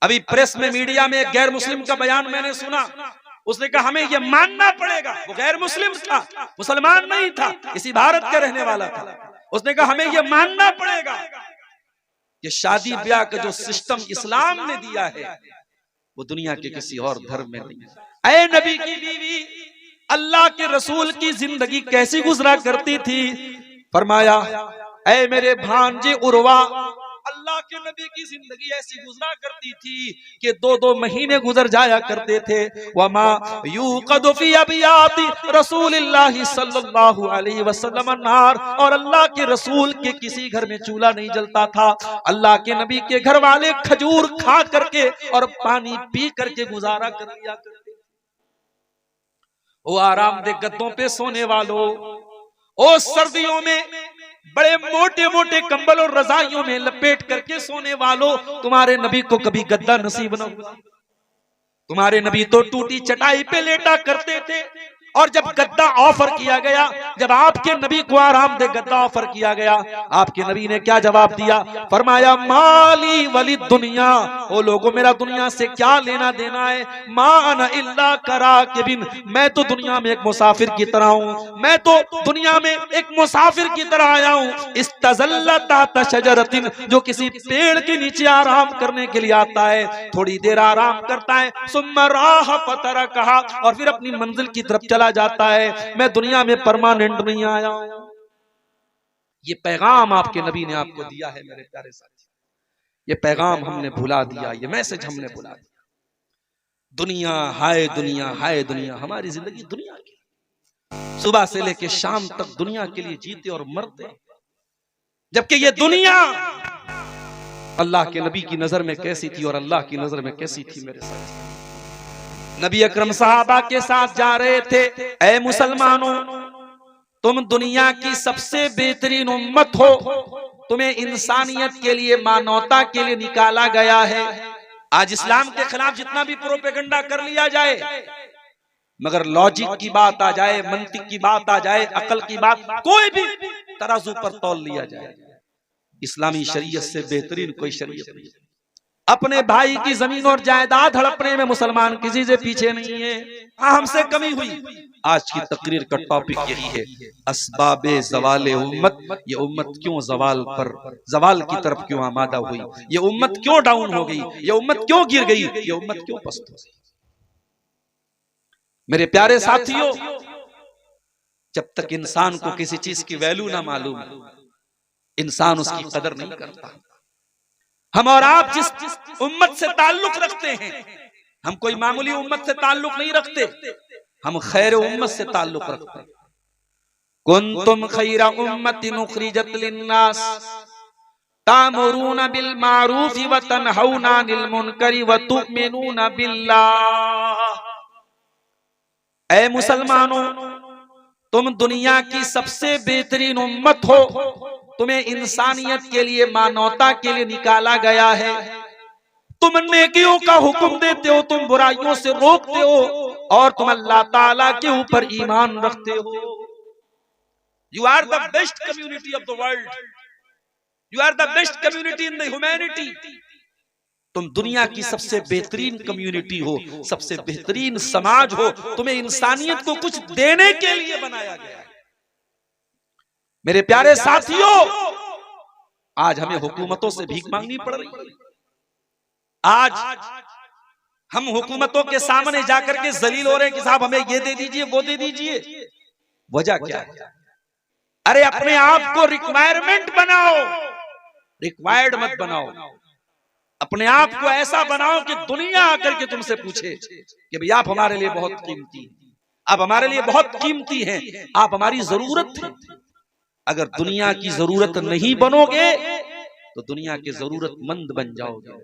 अभी प्रेस में, मीडिया में एक गैर मुस्लिम का बयान मैंने सुना। उसने कहा हमें यह मानना पड़ेगा, वो गैर मुस्लिम था, मुसलमान नहीं था, इसी भारत का रहने वाला था। उसने कहा हमें यह मानना पड़ेगा कि शादी ब्याह का जो सिस्टम इस्लाम ने दिया है वो दुनिया के किसी और धर्म में नहीं। ऐ नबी की बीवी, अल्लाह के रसूल की जिंदगी कैसी गुजरा करती थी? फरमाया, ऐ मेरे भांजे उर्वा, अल्लाह के नबी की जिंदगी ऐसी गुजरा करती थी कि 2-2 महीने गुजर जाया करते थे। वमा यूक़दु फी अबियाति रसूलिल्लाह सल्लल्लाहु अलैहि वसल्लम अन्नार, और अल्लाह के रसूल के किसी घर में चूल्हा नहीं जलता था। अल्लाह के नबी के घर वाले खजूर खा करके और पानी पी करके गुजारा कर लिया करते। वो आरामदेह गद्दों पे सोने वालों, ओ सर्दियों में बड़े मोटे मोटे कंबल और रजाइयों में लपेट करके सोने वालों, तुम्हारे नबी को कभी गद्दा नसीब न हुआ। तुम्हारे नबी तो टूटी चटाई पे लेटा करते थे। और जब गद्दा ऑफर किया गया, जब आपके नबी को आरामदेह गद्दा ऑफर किया गया, आपके नबी ने क्या जवाब दिया? फरमाया, माली वली दुनिया, ओ लोगों मेरा दुनिया से क्या लेना देना है? मा इल्ला करा के बिन, मैं तो दुनिया में एक मुसाफिर की तरह हूँ, मैं तो दुनिया में एक मुसाफिर की तरह आया हूँ। इस्तज़ल्लता तशजरतिन, जो किसी पेड़ के नीचे आराम करने के लिए आता है, थोड़ी देर आराम करता है, सुम्मा राह फतरा कहा, और फिर अपनी मंजिल की तरफ चला जाता है। मैं दुनिया में परमानेंट नहीं आया हूं। ये पैगाम आपके नबी ने आपको दिया है मेरे प्यारे साथी। ये पैगाम हमने भुला दिया, ये मैसेज हमने भुला दिया। दुनिया हाय दुनिया, हाय दुनिया, हमारी जिंदगी दुनिया की, सुबह से लेकर शाम तक दुनिया के लिए जीते और मरते, जबकि ये दुनिया अल्लाह के नबी की नजर में कैसी थी और अल्लाह की नजर में कैसी थी मेरे साथी। नबी अकरम सहाबा के साथ जा रहे थे। ऐ मुसलमानों, तुम दुनिया की सबसे बेहतरीन उम्मत हो, तुम्हें इंसानियत के लिए, मानवता के लिए निकाला गया है। आज इस्लाम के खिलाफ जितना भी प्रोपेगेंडा कर लिया जाए, मगर लॉजिक की बात आ जाए, मंतिक की बात आ जाए, अकल की बात, कोई भी तराजू पर तौल लिया जाए, इस्लामी शरीयत से बेहतरीन कोई शरीयत नहीं। अपने भाई की जमीन और जायदाद हड़पने में मुसलमान किसी से पीछे नहीं है। हमसे कमी हुई। आज की तकरीर का टॉपिक यही है, असबाबे ज़वाले उम्मत। ये उम्मत क्यों जवाल की तरफ क्यों आमादा हुई? ये उम्मत क्यों डाउन हो गई? ये उम्मत क्यों गिर गई? ये उम्मत क्यों पस्त हो गई? मेरे प्यारे साथियों, जब तक इंसान को किसी चीज की वैल्यू ना मालूम, इंसान उसकी कदर नहीं करता। हम और आप जिस उम्मत से ताल्लुक रखते हैं, हम कोई मामूली उम्मत से ताल्लुक नहीं रखते, हम खैर उम्मत से ताल्लुक रखते हैं। कुंतुम खैरा उम्मतिन उखरिजत लिन्नास तामुरूना बिल मारूफ व तनहौना अनिल मुनकरी व तुमिनूना बिल्लाह। ऐ मुसलमानों, तुम दुनिया की सबसे बेहतरीन उम्मत हो, तुम्हें इंसानियत के लिए, मानवता के लिए निकाला गया है। तुम नेकियों का हुक्म देते हो, तुम बुराइयों से रोकते हो, और तुम अल्लाह ताला के ऊपर ईमान रखते हो। You are the best community of the world, you are the best community in the humanity. तुम दुनिया की सबसे बेहतरीन कम्युनिटी हो, सबसे बेहतरीन समाज हो, तुम्हें इंसानियत को कुछ देने के लिए बनाया गया है। मेरे प्यारे साथियों, आज हमें हुकूमतों से भीख मांगनी पड़ रही है। आज हम हुकूमतों के सामने जाकर के जलील हो रहे हैं कि साहब हमें ये दे दीजिए, वो दे दीजिए। वजह क्या है? अरे अपने आप को रिक्वायरमेंट बनाओ, रिक्वायर्ड मत बनाओ। अपने आप को ऐसा बनाओ कि दुनिया आकर के तुमसे पूछे कि भाई आप हमारे लिए बहुत कीमती हैं, आप हमारे लिए बहुत कीमती हैं, आप हमारी जरूरत है। अगर दुनिया की जरूरत नहीं बनोगे तो दुनिया के जरूरतमंद बन जाओगे।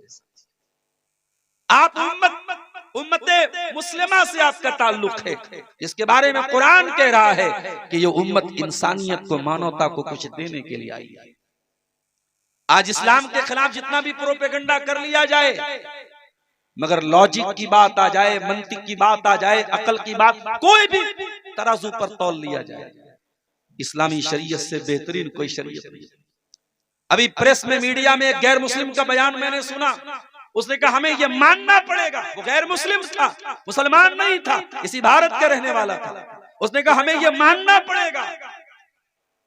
आप उम्मते मुस्लिमा से आपका ताल्लुक है, जिसके बारे में कुरान कह रहा है कि ये उम्मत इंसानियत को, मानवता को कुछ देने के लिए आई है। आज इस्लाम के खिलाफ जितना भी प्रोपेगेंडा कर लिया जाए, मगर लॉजिक की बात आ जाए, मंतिक की बात आ जाए, अकल की बात, कोई भी तराजू पर तौल लिया जाए, इस्लामी शरीयत से बेहतरीन कोई शरीयत नहीं। अभी प्रेस में, मीडिया में एक गैर मुस्लिम का बयान मैंने सुना। उसने कहा हमें यह मानना पड़ेगा। वो गैर मुस्लिम था, मुसलमान नहीं था, इसी भारत का रहने वाला था। उसने कहा हमें यह मानना पड़ेगा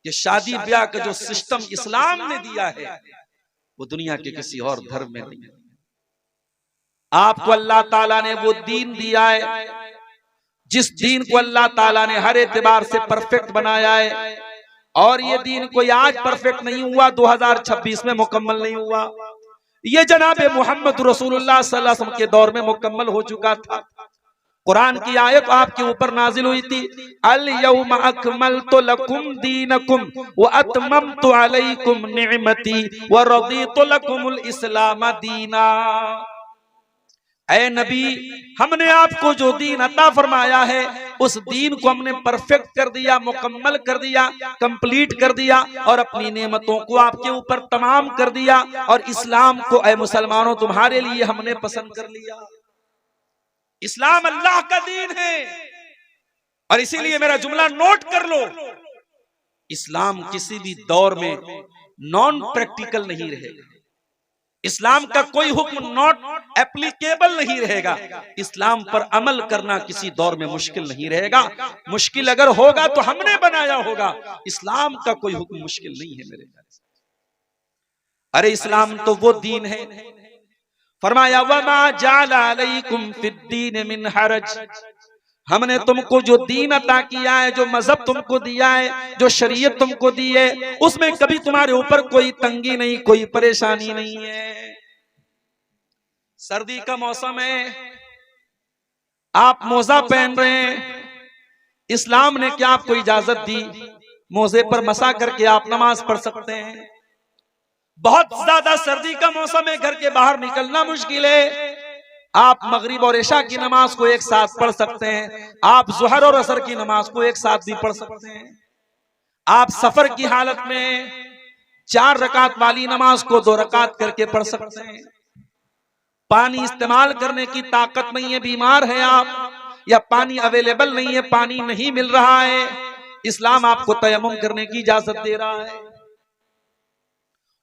कि शादी ब्याह का जो सिस्टम इस्लाम ने दिया है वो दुनिया के किसी और धर्म में नहीं है। आपको अल्लाह ताला ने वो दीन दिया है जिस दीन को अल्लाह ताला ने हर एतबार से परफेक्ट बनाया है, और ये दीन कोई आज परफेक्ट नहीं हुआ, 2026 में मुकम्मल नहीं हुआ, ये जनाब मोहम्मद रसूलुल्लाह सल्लल्लाहु अलैहि वसल्लम के दौर में मुकम्मल हो चुका था। कुरान की आयत आपके ऊपर नाजिल हुई थी, अल यौम अकमलतु लकुम दीनकुम व अतममतु अलैकुम निअमती व रदीतु लकुमुल इस्लाम दीना। ऐ नबी, हमने आपको जो दीन अता फरमाया है उस दीन को हमने परफेक्ट कर दिया, मुकम्मल कर दिया, कंप्लीट कर दिया, और अपनी नेमतों को आपके ऊपर तमाम कर दिया, और इस्लाम को ऐ मुसलमानों तुम्हारे लिए हमने पसंद कर लिया। इस्लाम अल्लाह का दीन है, और इसीलिए मेरा जुमला नोट कर लो, इस्लाम किसी भी दौर में नॉन प्रैक्टिकल नहीं रहेगा। इस्लाम का कोई हुक्म नॉट एप्लीकेबल नहीं रहेगा। इस्लाम पर अमल करना किसी दौर में मुश्किल नहीं रहेगा। मुश्किल अगर होगा तो हमने बनाया होगा, इस्लाम का कोई हुक्म मुश्किल नहीं है मेरे। अरे इस्लाम तो वो दीन है, फरमाया वमा जाला अलैकुम फिद्दीन मिन हरज, हमने तुमको जो दीन अता किया है, जो मजहब तुमको दिया है, जो शरीयत तुमको दी है, उसमें कभी तुम्हारे ऊपर कोई तंगी नहीं, कोई परेशानी नहीं है। सर्दी का मौसम है, आप मोजा पहन रहे हैं, इस्लाम ने क्या आपको इजाजत दी, मोजे पर मसा करके आप नमाज पढ़ सकते हैं। बहुत ज्यादा सर्दी का मौसम है, घर के बाहर निकलना मुश्किल है, आप मगरिब और इशा की नमाज को एक साथ पढ़ सकते हैं, आप ज़ुहर और असर की नमाज को एक साथ भी पढ़ सकते हैं। आप सफर की हालत में 4 रकात वाली नमाज को 2 रकात करके पढ़ सकते हैं। पानी इस्तेमाल करने की ताकत नहीं है, बीमार है आप, या पानी अवेलेबल नहीं है, पानी नहीं मिल रहा है, इस्लाम आपको तयम्मुम करने की इजाजत दे रहा है।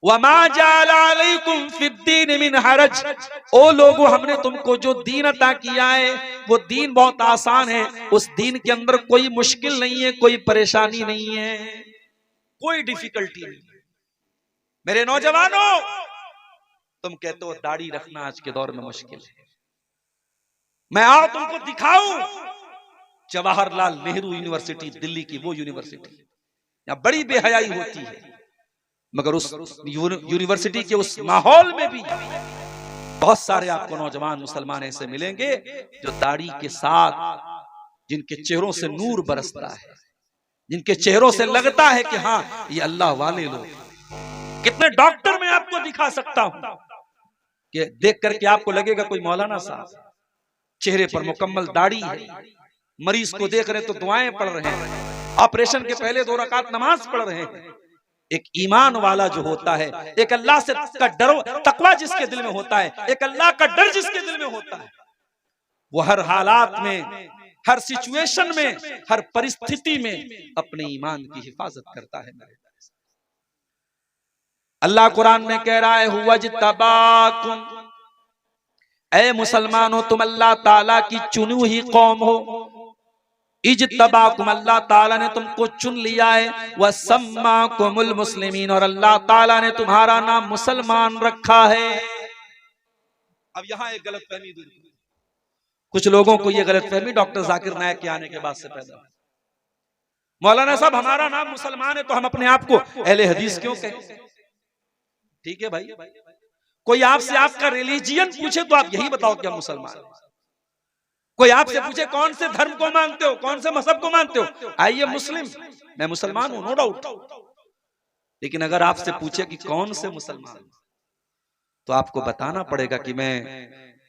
वमा जाला अलैकुम फिद्दीन मिन हरज, ओ लोगों, हमने तुमको जो दीन अता किया है वो दीन बहुत आसान है, उस दीन के अंदर कोई मुश्किल नहीं है, कोई परेशानी नहीं है, कोई डिफिकल्टी नहीं है। मेरे नौजवानों, तुम कहते हो दाढ़ी रखना आज के दौर में मुश्किल है, मैं आओ तुमको दिखाऊं जवाहरलाल नेहरू यूनिवर्सिटी, दिल्ली की वो यूनिवर्सिटी, यहाँ बड़ी बेहयाई होती है, मगर उस यूनिवर्सिटी के उस माहौल में भी बहुत सारे आपको नौजवान मुसलमान ऐसे मिलेंगे जो दाढ़ी के साथ, जिनके चेहरों से नूर बरसता है, जिनके चेहरों से लगता है कि हाँ ये अल्लाह वाले लोग। कितने डॉक्टर मैं आपको दिखा सकता हूं कि देख करके आपको लगेगा कोई मौलाना साहब, चेहरे पर मुकम्मल दाढ़ी है, मरीज को देख रहे तो दुआएं पढ़ रहे हैं, ऑपरेशन के पहले 2 रकात नमाज पढ़ रहे हैं। एक ईमान वाला जो होता है, एक अल्लाह से का डर, तकवा जिसके दिल में होता है, एक अल्लाह का डर जिसके दिल में होता है, वो हर हालात में, हर सिचुएशन में, हर परिस्थिति में अपने ईमान की हिफाजत करता है। अल्लाह कुरान में कह रहा है, हुवज्तबाकुम, ऐ मुसलमानों तुम अल्लाह ताला की चुनी हुई कौम हो, इज्तबाकुम, अल्लाह ताला ने तुमको चुन लिया है, वसम्माकुमुल मुस्लिमीन, और अल्लाह ताला ने तुम्हारा नाम मुसलमान रखा है। अब यहाँ एक गलतफहमी दूर, कुछ लोगों को यह गलतफहमी डॉक्टर जाकिर नायक के आने के बाद से पैदा हुई, मौलाना साहब हमारा नाम मुसलमान है तो हम अपने आप को अहले हदीस क्यों कहें? ठीक है भाई, कोई आपसे आपका रिलीजियन पूछे तो आप यही बताओ कि हम मुसलमान। कोई आपसे पूछे कौन से धर्म को मानते हो, कौन से मजहब को मानते हो, आइए मुस्लिम, मैं मुसलमान हूं, नो डाउट। लेकिन अगर आपसे पूछे कि कौन से मुसलमान, तो आपको बताना पड़ेगा कि मैं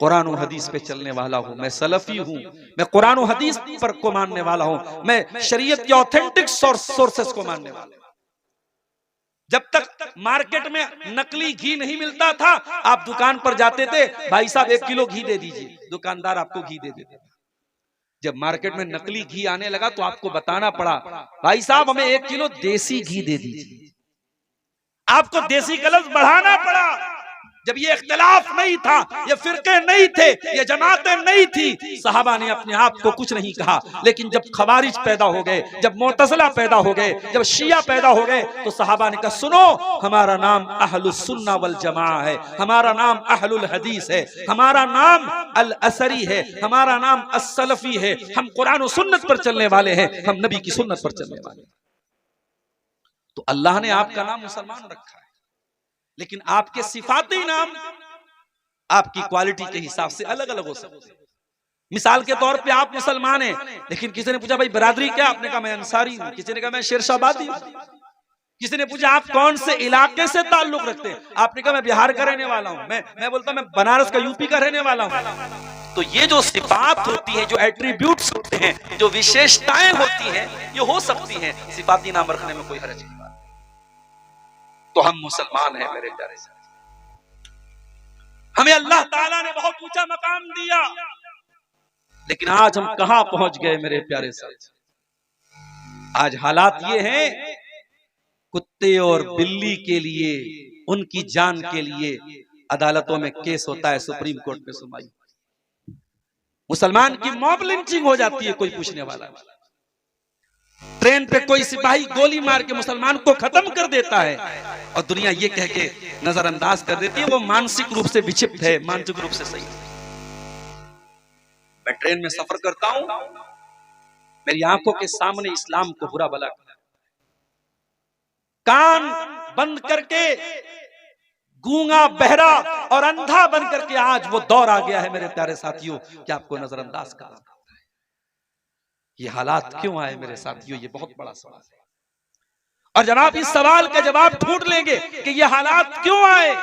कुरान और हदीस पे चलने वाला हूं, मैं सलफी हूं, मैं कुरान और हदीस पर को मानने वाला हूं, मैं शरीयत के ऑथेंटिक सोर्सेस को मानने वाला हूं। जब तक मार्केट में नकली घी नहीं मिलता था, आप दुकान पर जाते थे, भाई साहब 1 किलो घी दे दीजिए, दुकानदार आपको घी दे देता था। जब मार्केट में नकली घी आने लगा तो आपको बताना पड़ा, भाई साहब हमें 1 किलो देसी घी दे दीजिए, आपको देसी का लफ्ज बढ़ाना पड़ा। जब ये इख्तिलाफ नहीं था, ये फिरके नहीं थे, ये जमातें नहीं थी, सहाबा ने अपने आप को कुछ नहीं कहा। लेकिन जब खवारिज पैदा हो गए, जब मुअतज़िला पैदा हो गए, जब शिया पैदा हो गए, तो सहाबा ने कहा सुनो, हमारा नाम अहलुस सुन्ना वल जमा है, हमारा नाम अहलुल हदीस है, हमारा नाम अल असरी है, हमारा नाम अस-सलफी है। हम कुरान और सुन्नत पर चलने वाले हैं, हम नबी की सुन्नत पर चलने वाले हैं। तो अल्लाह ने आपका नाम मुसलमान रखा है, लेकिन आपके सिफाती नाम आपकी क्वालिटी के हिसाब से अलग अलग हो सकते हैं। मिसाल के तौर पे आप मुसलमान हैं, लेकिन किसी ने पूछा भाई बरादरी क्या, आपने कहा मैं अंसारी हूं, किसी ने कहा मैं शेरशाहबादी हूं, किसी ने पूछा आप कौन से इलाके से ताल्लुक रखते हैं, आपने कहा मैं बिहार का रहने वाला हूं, मैं बोलता मैं बनारस का, यूपी का रहने वाला हूं। तो ये जो सिफात होती है, जो एट्रीब्यूट्स होते हैं, जो विशेषताएं होती हैं, ये हो सकती हैं, सिफाती नाम रखने में कोई हर्ज नहीं। तो हम मुसलमान हैं मेरे प्यारे साथी, हमें अल्लाह ताला ने बहुत ऊंचा मकाम दिया, लेकिन आज हम कहां पहुंच गए मेरे प्यारे साथी। आज हालात ये हैं, कुत्ते और बिल्ली के लिए, उनकी जान के लिए अदालतों में केस होता है, सुप्रीम कोर्ट में सुनवाई। मुसलमान की मॉब लिंचिंग हो जाती है, कोई पूछने वाला नहीं। ट्रेन पे कोई सिपाही गोली मार के मुसलमान को खत्म कर देता है, और दुनिया ये कह के नजरअंदाज कर देती है वो मानसिक रूप से विक्षिप्त है, मानसिक रूप से सही है। मैं ट्रेन में सफर करता हूं, मेरी आंखों के सामने इस्लाम को बुरा भला, कान बंद करके गूंगा, बहरा और अंधा बन करके आज वो दौर आ गया है मेरे प्यारे साथियों कि आपको नजरअंदाज करना। ये हालात क्यों आए मेरे साथियों, ये बहुत बड़ा सवाल है। और जब आप इस सवाल का जवाब ढूंढ लेंगे कि ये हालात क्यों आए,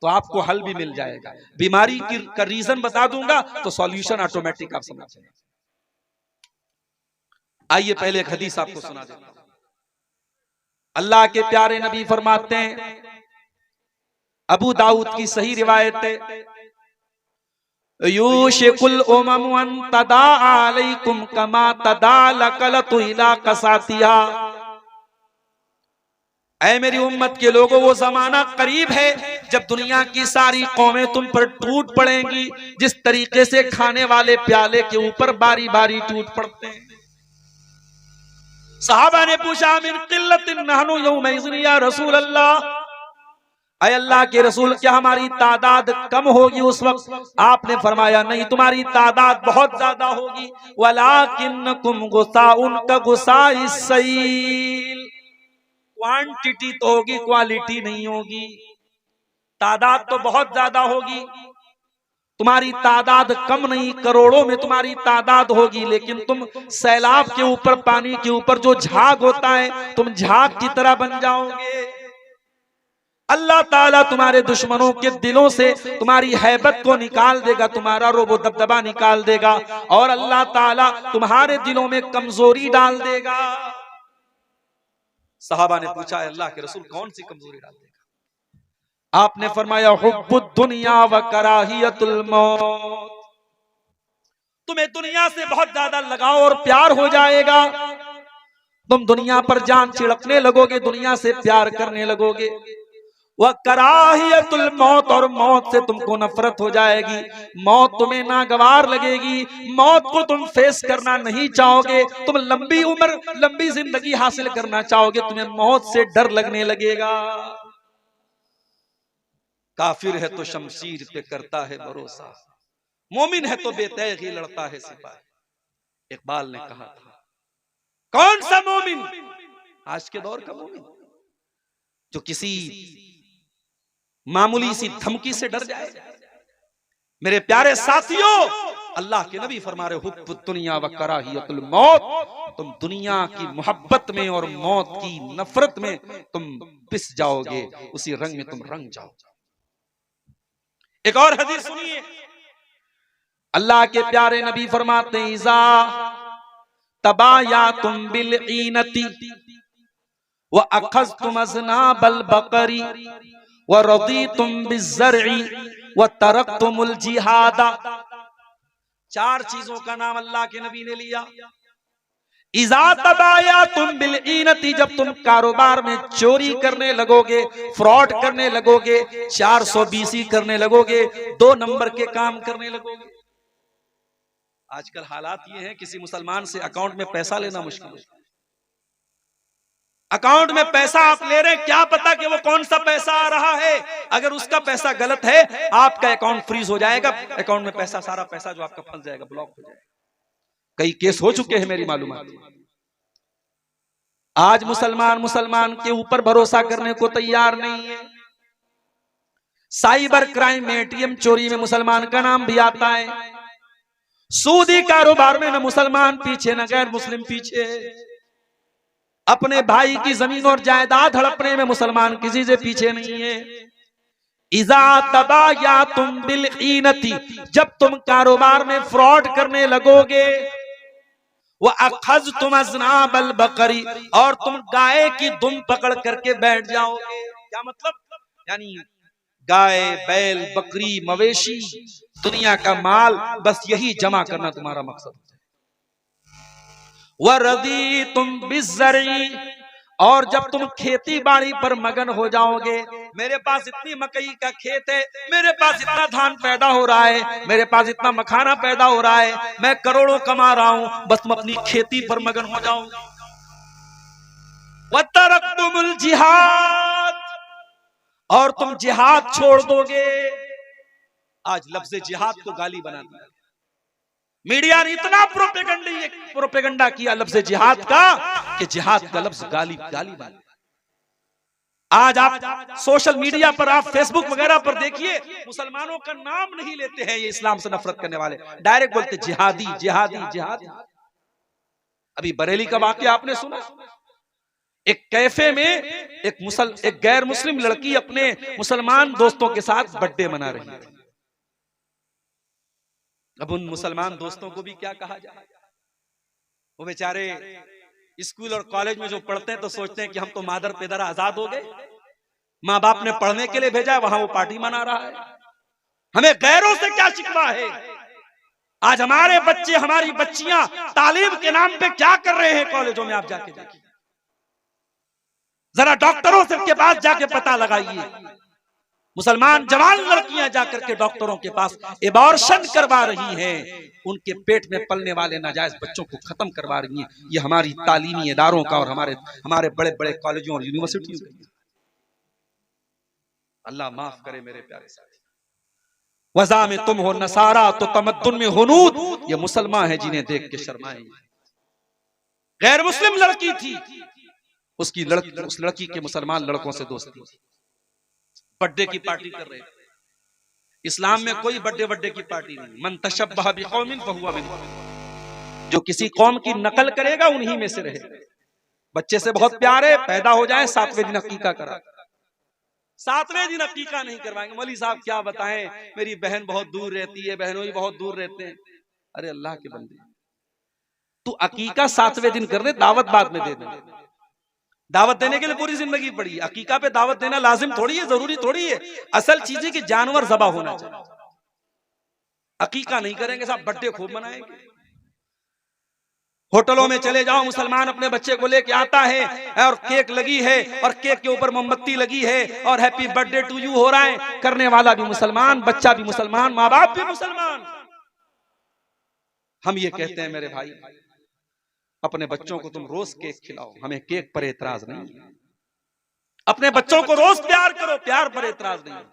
तो आपको हल भी मिल जाएगा। बीमारी का रीजन बता दूंगा तो सॉल्यूशन ऑटोमेटिक आप समझ जाएंगे। आइए पहले एक हदीस आपको सुना देता हूं। अल्लाह के प्यारे नबी फरमाते हैं, अबू दाऊद की सही रिवायत है, यूशिकुल उमम अन तदा अलैकुम कमा तदालकलतु इला कसातिहा। ऐ मेरी उम्मत के लोगों, वो जमाना करीब है जब दुनिया की सारी कौमें तुम पर टूट पड़ेंगी, जिस तरीके से खाने वाले प्याले के ऊपर बारी बारी टूट पड़ते हैं। सहाबा ने पूछा मिन किल्लतिन नहनु यौमइज़िन या रसूल अल्लाह, अय अल्लाह के रसूल क्या हमारी तादाद कम होगी उस वक्त? आपने फरमाया नहीं, तुम्हारी तादाद बहुत ज्यादा होगी। वलाकिन्नकुम गुसाउन का गुसाइस सैल, क्वांटिटी तो होगी, क्वालिटी नहीं होगी। तादाद तो बहुत ज्यादा होगी, तुम्हारी तादाद कम नहीं, करोड़ों में तुम्हारी तादाद होगी, लेकिन तुम सैलाब के ऊपर, पानी के ऊपर जो झाग होता है, तुम झाग की तरह बन जाओगे। अल्लाह ताला तुम्हारे दुश्मनों के दिलों से तुम्हारी हैबत को निकाल देगा, तुम्हारा रोबो दबदबा निकाल देगा, और अल्लाह ताला तुम्हारे दिलों में कमजोरी डाल देगा। सहाबा ने पूछा अल्लाह के रसूल कौन सी कमजोरी डाल देगा? आपने फरमाया हुब्बुद दुनिया व कराहियतुल मौत, तुम्हें दुनिया से बहुत ज्यादा लगाव और प्यार हो जाएगा, तुम दुनिया पर जान छिड़कने लगोगे, दुनिया से प्यार करने लगोगे। वह कराहियतुल मौत, और मौत से तुमको नफरत हो जाएगी, मौत तुम्हें नागवार लगेगी, मौत को तुम फेस करना नहीं चाहोगे, तुम लंबी उम्र, लंबी जिंदगी हासिल करना चाहोगे, तुम्हें मौत से डर लगने लगेगा। काफिर है तो शमशीर पे करता है भरोसा, मोमिन है तो बेतैग ही लड़ता है सिपाही। इकबाल ने कहा था, कौन सा मोमिन, आज के दौर का मोमिन जो किसी मामूली सी धमकी से डर जाए? मेरे प्यारे साथियों, अल्लाह के नबी फरमा रहे हुब्बुद दुनिया व कराहियतुल मौत, तुम दुनिया की मोहब्बत में और मौत की नफरत में तुम पिस जाओगे, उसी रंग में तुम रंग जाओगे। एक और हदीस सुनिए, अल्लाह के प्यारे नबी फरमाते हैं, इज़ा तबायातुम बिल ईनती व अखज़तुम अज़नाबल बकरी व रदीतुम बिज़्ज़रई व तरकतुमुल जिहादा। चार चीजों का नाम अल्लाह के नबी ने लिया। इज़ा तबाया तुम बिलईनती, जब तुम कारोबार में चोरी करने लगोगे, फ्रॉड करने लगोगे, 420 करने लगोगे, 2 नंबर के काम करने लगोगे। आजकल हालात ये हैं, किसी मुसलमान से अकाउंट में पैसा लेना मुश्किल है। अकाउंट में पैसा आप ले रहे हैं, क्या पता कि वो कौन सा पैसा आ रहा है। अगर उसका पैसा गलत है, आपका अकाउंट फ्रीज हो जाएगा, अकाउंट में पैसा, सारा पैसा जो आपका फंस जाएगा, ब्लॉक हो जाएगा। कई केस हो चुके हैं मेरी मालूमात। आज मुसलमान के ऊपर भरोसा करने को तैयार नहीं है। साइबर क्राइम में, एटीएम चोरी में मुसलमान का नाम भी आता है। सूदी कारोबार में न मुसलमान पीछे न गैर मुस्लिम पीछे। अपने भाई की जमीन और जायदाद हड़पने में मुसलमान किसी से पीछे नहीं है। इज़ा तबाया तुम बिलईनती, जब तुम कारोबार में फ्रॉड करने लगोगे, वह अखज तुम अज़नाबल बकरी, और तुम गाय की दुम पकड़ करके बैठ जाओगे। क्या मतलब? यानी गाय, बैल, बकरी, मवेशी, दुनिया का माल, बस यही जमा करना तुम्हारा मकसद है। वरदी तुम बिज़्ज़री, और जब तुम खेती बाड़ी पर मगन हो जाओगे, मेरे पास इतनी मकई का खेत है, मेरे पास इतना धान पैदा हो रहा है, मेरे पास इतना मखाना पैदा हो रहा है, मैं करोड़ों कमा रहा हूं, बस तुम अपनी खेती पर मगन हो जाओगे। वतरक्तुमुल जिहाद, और तुम जिहाद छोड़ दोगे। आज लफ्ज़ जिहाद को गाली बना दिया। मीडिया ने इतना प्रोपेगेंडा किया लफ्ज़ जिहाद का कि जिहाद का लफ्ज़ गाली बना। आज आप सोशल मीडिया पर, आप फेसबुक वगैरह पर देखिए, मुसलमानों का नाम नहीं लेते हैं ये इस्लाम से नफरत करने वाले, डायरेक्ट बोलते जिहादी जिहादी जिहादी। अभी बरेली का वाकया आपने सुना। एक कैफे में एक गैर मुस्लिम लड़की अपने मुसलमान दोस्तों के साथ बर्थडे मना रही है। अब उन मुसलमान दोस्तों को भी क्या कहा जाए। वो बेचारे स्कूल और कॉलेज में जो पढ़ते हैं तो सोचते हैं कि हम तो मादर पिदर आजाद हो गए, माँ बाप ने पढ़ने के लिए भेजा है, वहां वो पार्टी मना रहा है, हमें गैरों से क्या शिकवा है। आज हमारे बच्चे, हमारी बच्चियां तालीम के नाम पे क्या कर रहे हैं कॉलेजों में, आप जाके देखिए, जरा डॉक्टरों से के पास जाके पता लगाइए। मुसलमान जवान लड़कियां जाकर के डॉक्टरों के पास एबॉर्शन करवा रही हैं, उनके पेट में पलने वाले नाजायज बच्चों को खत्म करवा रही हैं। ये हमारी तालीमी इदारों का और हमारे बड़े बड़े कॉलेजों और यूनिवर्सिटियों का। अल्लाह माफ करे मेरे प्यारे साथी। वज़ा में तुम हो नसारा तो तमद्दुन में हुनूद, ये मुसलमान है जिन्हें देख के शर्माए। गैर मुस्लिम लड़की थी, उस लड़की के मुसलमान लड़कों से दोस्ती, बर्थडे की पार्टी कर रहे थे। इस्लाम में कोई बर्थडे की पार्टी नहीं। मन तशब्बह बिकौमिन फहुवा मिनहुम, जो किसी कौम की नकल करेगा उन्हीं में से रहे। बच्चे से बहुत प्यार है, पैदा हो जाए 7वें दिन अकीका करा, 7वें दिन अकीका नहीं करवाएंगे। मौलवी साहब क्या बताएं, मेरी बहन बहुत दूर रहती है, बहनों ही बहुत दूर रहते हैं। अरे अल्लाह के बंदे, तू अकीका 7वें दिन कर दे, दावत बाद में दे दे। दावत देने के लिए पूरी जिंदगी पड़ी, अकीका पे दावत देना लाजिम थोड़ी है, जरूरी थोड़ी है। असल चीज है कि जानवर ज़बा होना चाहिए। अकीका नहीं करेंगे साहब, बर्थडे खूब मनाएंगे। होटलों में चले जाओ, मुसलमान अपने बच्चे को लेके आता है और केक लगी है और केक के ऊपर मोमबत्ती लगी है और हैप्पी बर्थडे टू यू हो रहा है। करने वाला भी मुसलमान, बच्चा भी मुसलमान, माँ बाप भी मुसलमान। हम ये कहते हैं मेरे भाई, अपने बच्चों को तुम रोज केक खिलाओ, हमें केक पर एतराज नहीं है। अपने बच्चों को रोज प्यार करो, प्यार पर एतराज नहीं है।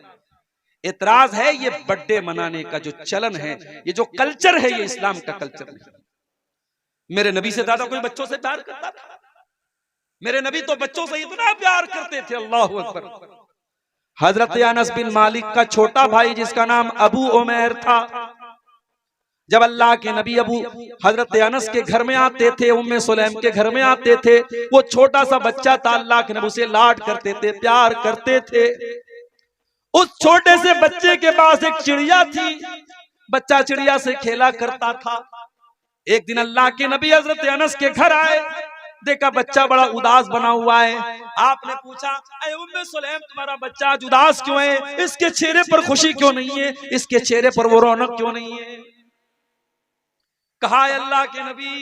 एतराज है ये बर्थडे मनाने का जो चलन है, ये जो कल्चर है, ये इस्लाम का कल्चर नहीं। मेरे नबी से ज्यादा कोई बच्चों से प्यार करता था? मेरे नबी तो बच्चों से इतना प्यार करते थे, अल्लाहु अकबर। हजरत अनस बिन मालिक का छोटा भाई जिसका नाम अबू उमैर था, जब अल्लाह के नबी हजरत अनस के घर में आते थे, उम्मे सुलैम के घर में आते थे, वो छोटा सा बच्चा था, अल्लाह के नबी उसे लाड करते थे, प्यार करते थे। उस छोटे से बच्चे के पास एक चिड़िया थी, बच्चा चिड़िया से खेला करता था। एक दिन अल्लाह के नबी हजरत अनस के घर आए, देखा बच्चा बड़ा उदास बना हुआ है। आपने पूछा, अरे उम्मे सुलैम तुम्हारा बच्चा आज उदास क्यों है? इसके चेहरे पर खुशी क्यों नहीं है? इसके चेहरे पर वो रौनक क्यों नहीं है? कहा अल्लाह के नबी,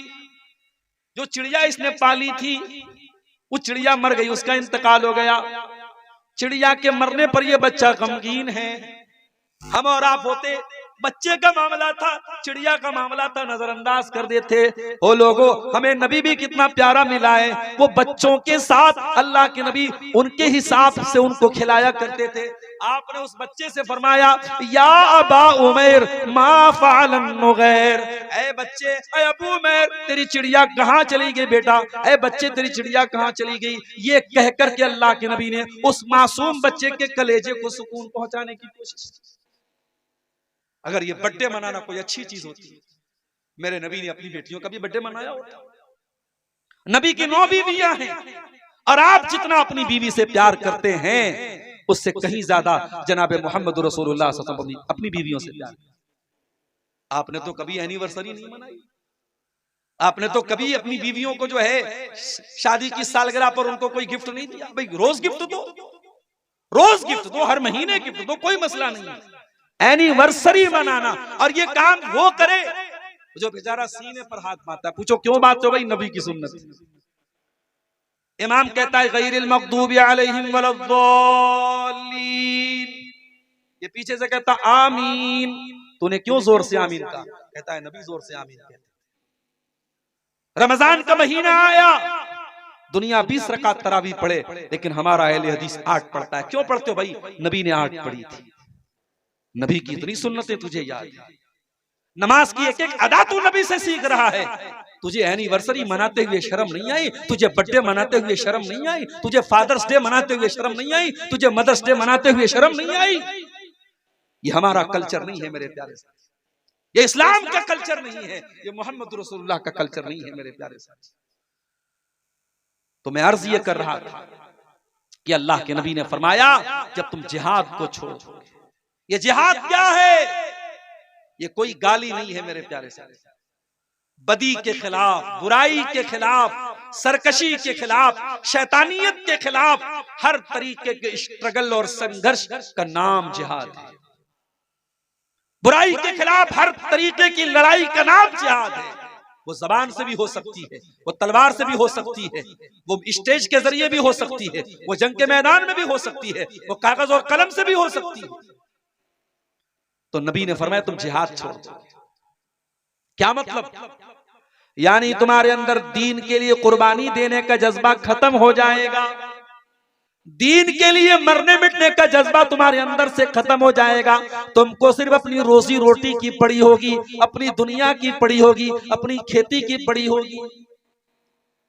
जो चिड़िया इसने पाली थी वो चिड़िया मर गई, उसका इंतकाल हो गया। चिड़िया के मरने पर ये बच्चा गमगीन है। हम और आप होते, बच्चे का मामला था, चिड़िया का मामला था, नजरअंदाज कर देते। ओ लोगों, हमें नबी भी कितना प्यारा मिला है। वो बच्चों के साथ अल्लाह के नबी उनके हिसाब से उनको खिलाया करते थे। आपने उस बच्चे से फरमाया, या अबा उमैर मा फ़अलन नुग़ैर, ऐ बच्चे, ऐ अबू उमैर, तेरी चिड़िया कहाँ चली गई बेटा, ऐ बच्चे तेरी चिड़िया कहाँ चली गई। ये कहकर के अल्लाह के नबी ने उस मासूम बच्चे के कलेजे को सुकून पहुंचाने की कोशिश की। अगर ये बर्थडे मनाना कोई अच्छी चीज होती, मेरे नबी ने अपनी बेटियों का भी बर्थडे मनाया होता। नबी की 9 बीवियां हैं और आप जितना अपनी बीवी से प्यार करते हैं उससे कहीं ज्यादा जनाबे मोहम्मद रसूलुल्लाह सल्लल्लाहु अलैहि वसल्लम अपनी बीवियों से प्यार। आपने तो कभी एनिवर्सरी नहीं मनाई, आपने तो कभी अपनी बीवियों को जो है शादी की सालगिरह पर उनको कोई गिफ्ट नहीं दिया। भाई रोज गिफ्ट दो, रोज गिफ्ट दो, हर महीने गिफ्ट दो, कोई मसला नहीं है। एनिवर्सरी मनाना, और ये काम वो करे जो बेचारा सीने पर हाथ मारता है। पूछो क्यों बात हो भाई, नबी की सुन्नत। इमाम कहता है गैरिल मग़दूबि अलैहिम वलद्दालीन, ये पीछे से कहता आमीन। तूने क्यों जोर से आमीन कहा? कहता है नबी जोर से आमीन कहते। रमजान का महीना आया, दुनिया 20 रकात तरावी पढ़े, लेकिन हमारा अहले हदीस 8 पढ़ता है। क्यों पढ़ते हो भाई? नबी ने 8 पढ़ी थी। नबी की इतनी सुन्नतें तुझे याद है, नमाज की एक एक अदा तू नबी से सीख रहा है। तुझे एनिवर्सरी मनाते हुए शर्म नहीं आई? तुझे बर्थडे मनाते हुए शर्म नहीं आई? तुझे फादर्स डे मनाते हुए शर्म नहीं आई? तुझे मदर्स डे मनाते हुए शर्म नहीं आई? ये हमारा कल्चर नहीं है मेरे प्यारे साथी, ये इस्लाम का कल्चर नहीं है, ये मोहम्मद रसूलुल्लाह का कल्चर नहीं है मेरे प्यारे साथी। तो मैं अर्ज ये कर रहा था कि अल्लाह के नबी ने फरमाया जब तुम जिहाद को छोड़ो, ये जिहाद क्या है? ये कोई गाली नहीं है मेरे प्यारे साथी। बदी के खिलाफ, बुराई के खिलाफ, सरकशी के खिलाफ, शैतानियत के खिलाफ हर तरीके के स्ट्रगल और संघर्ष का नाम जिहाद है। बुराई के खिलाफ हर तरीके की लड़ाई का नाम जिहाद है। वो जबान से भी हो सकती है, वो तलवार से भी हो सकती है, वो स्टेज के जरिए भी हो सकती है, वो जंग के मैदान में भी हो सकती है, वो कागज और कलम से भी हो सकती है। तो नबी ने फरमाया तुम जिहाद छोड़ दो। क्या मतलब? यानी तुम्हारे अंदर दीन के लिए कुर्बानी देने का जज्बा खत्म हो जाएगा, दीन के लिए मरने मिटने का जज्बा तुम्हारे अंदर से खत्म हो जाएगा। तुमको सिर्फ अपनी रोजी रोटी की पड़ी होगी, अपनी दुनिया की पड़ी होगी, अपनी खेती की पड़ी होगी।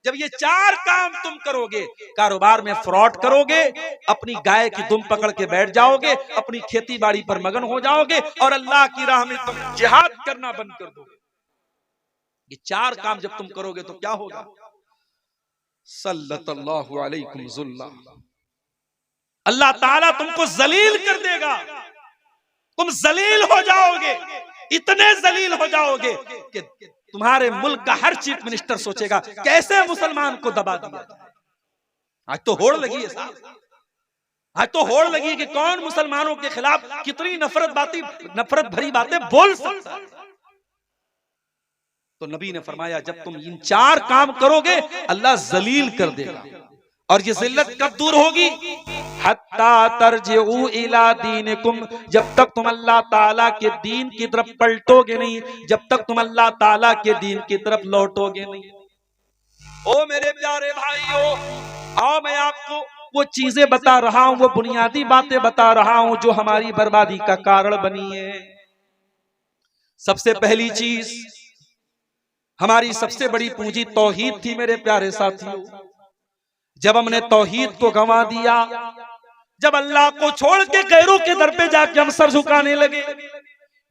जब ये 4 काम तुम करोगे, कारोबार में फ्रॉड करोगे, अपनी गाय की दुम पकड़ के बैठ जाओगे, अपनी खेती बाड़ी पर मगन हो जाओगे और अल्लाह की राह में तुम जिहाद करना बंद कर दोगे। ये 4 काम जब तुम करोगे तो क्या होगा? सल्लल्लाहु अलैकुम ज़ुल्ला, अल्लाह ताला तुमको जलील कर देगा। तुम जलील हो जाओगे, इतने जलील हो जाओगे कि तुम्हारे मुल्क का हर चीफ मिनिस्टर सोचेगा कैसे मुसलमान को दबा दिया जाए। आज तो होड़ लगी है साहब, आज तो होड़ लगी कि कौन मुसलमानों के खिलाफ कितनी नफरत भरी बातें बोल सकता है। तो नबी ने फरमाया जब तुम इन 4 काम करोगे अल्लाह जलील कर देगा। और ये जिल्लत कब दूर होगी? हत्ता तरजिउ इला दीनिकुम, जब तक तुम अल्लाह ताला के दीन की तरफ पलटोगे नहीं, जब तक तुम अल्लाह ताला के दीन की तरफ लौटोगे नहीं। ओ मेरे प्यारे भाइयों, आओ मैं आपको वो चीजें बता रहा हूं, वो बुनियादी बातें बता रहा हूं जो हमारी बर्बादी का कारण बनी है। सबसे पहली चीज, हमारी सबसे बड़ी पूंजी तौहीद थी मेरे प्यारे साथियों। जब हमने तौहीद को गंवा दिया, जब अल्लाह को छोड़ के गैरों के दर पे जाके हम सर झुकाने लगे,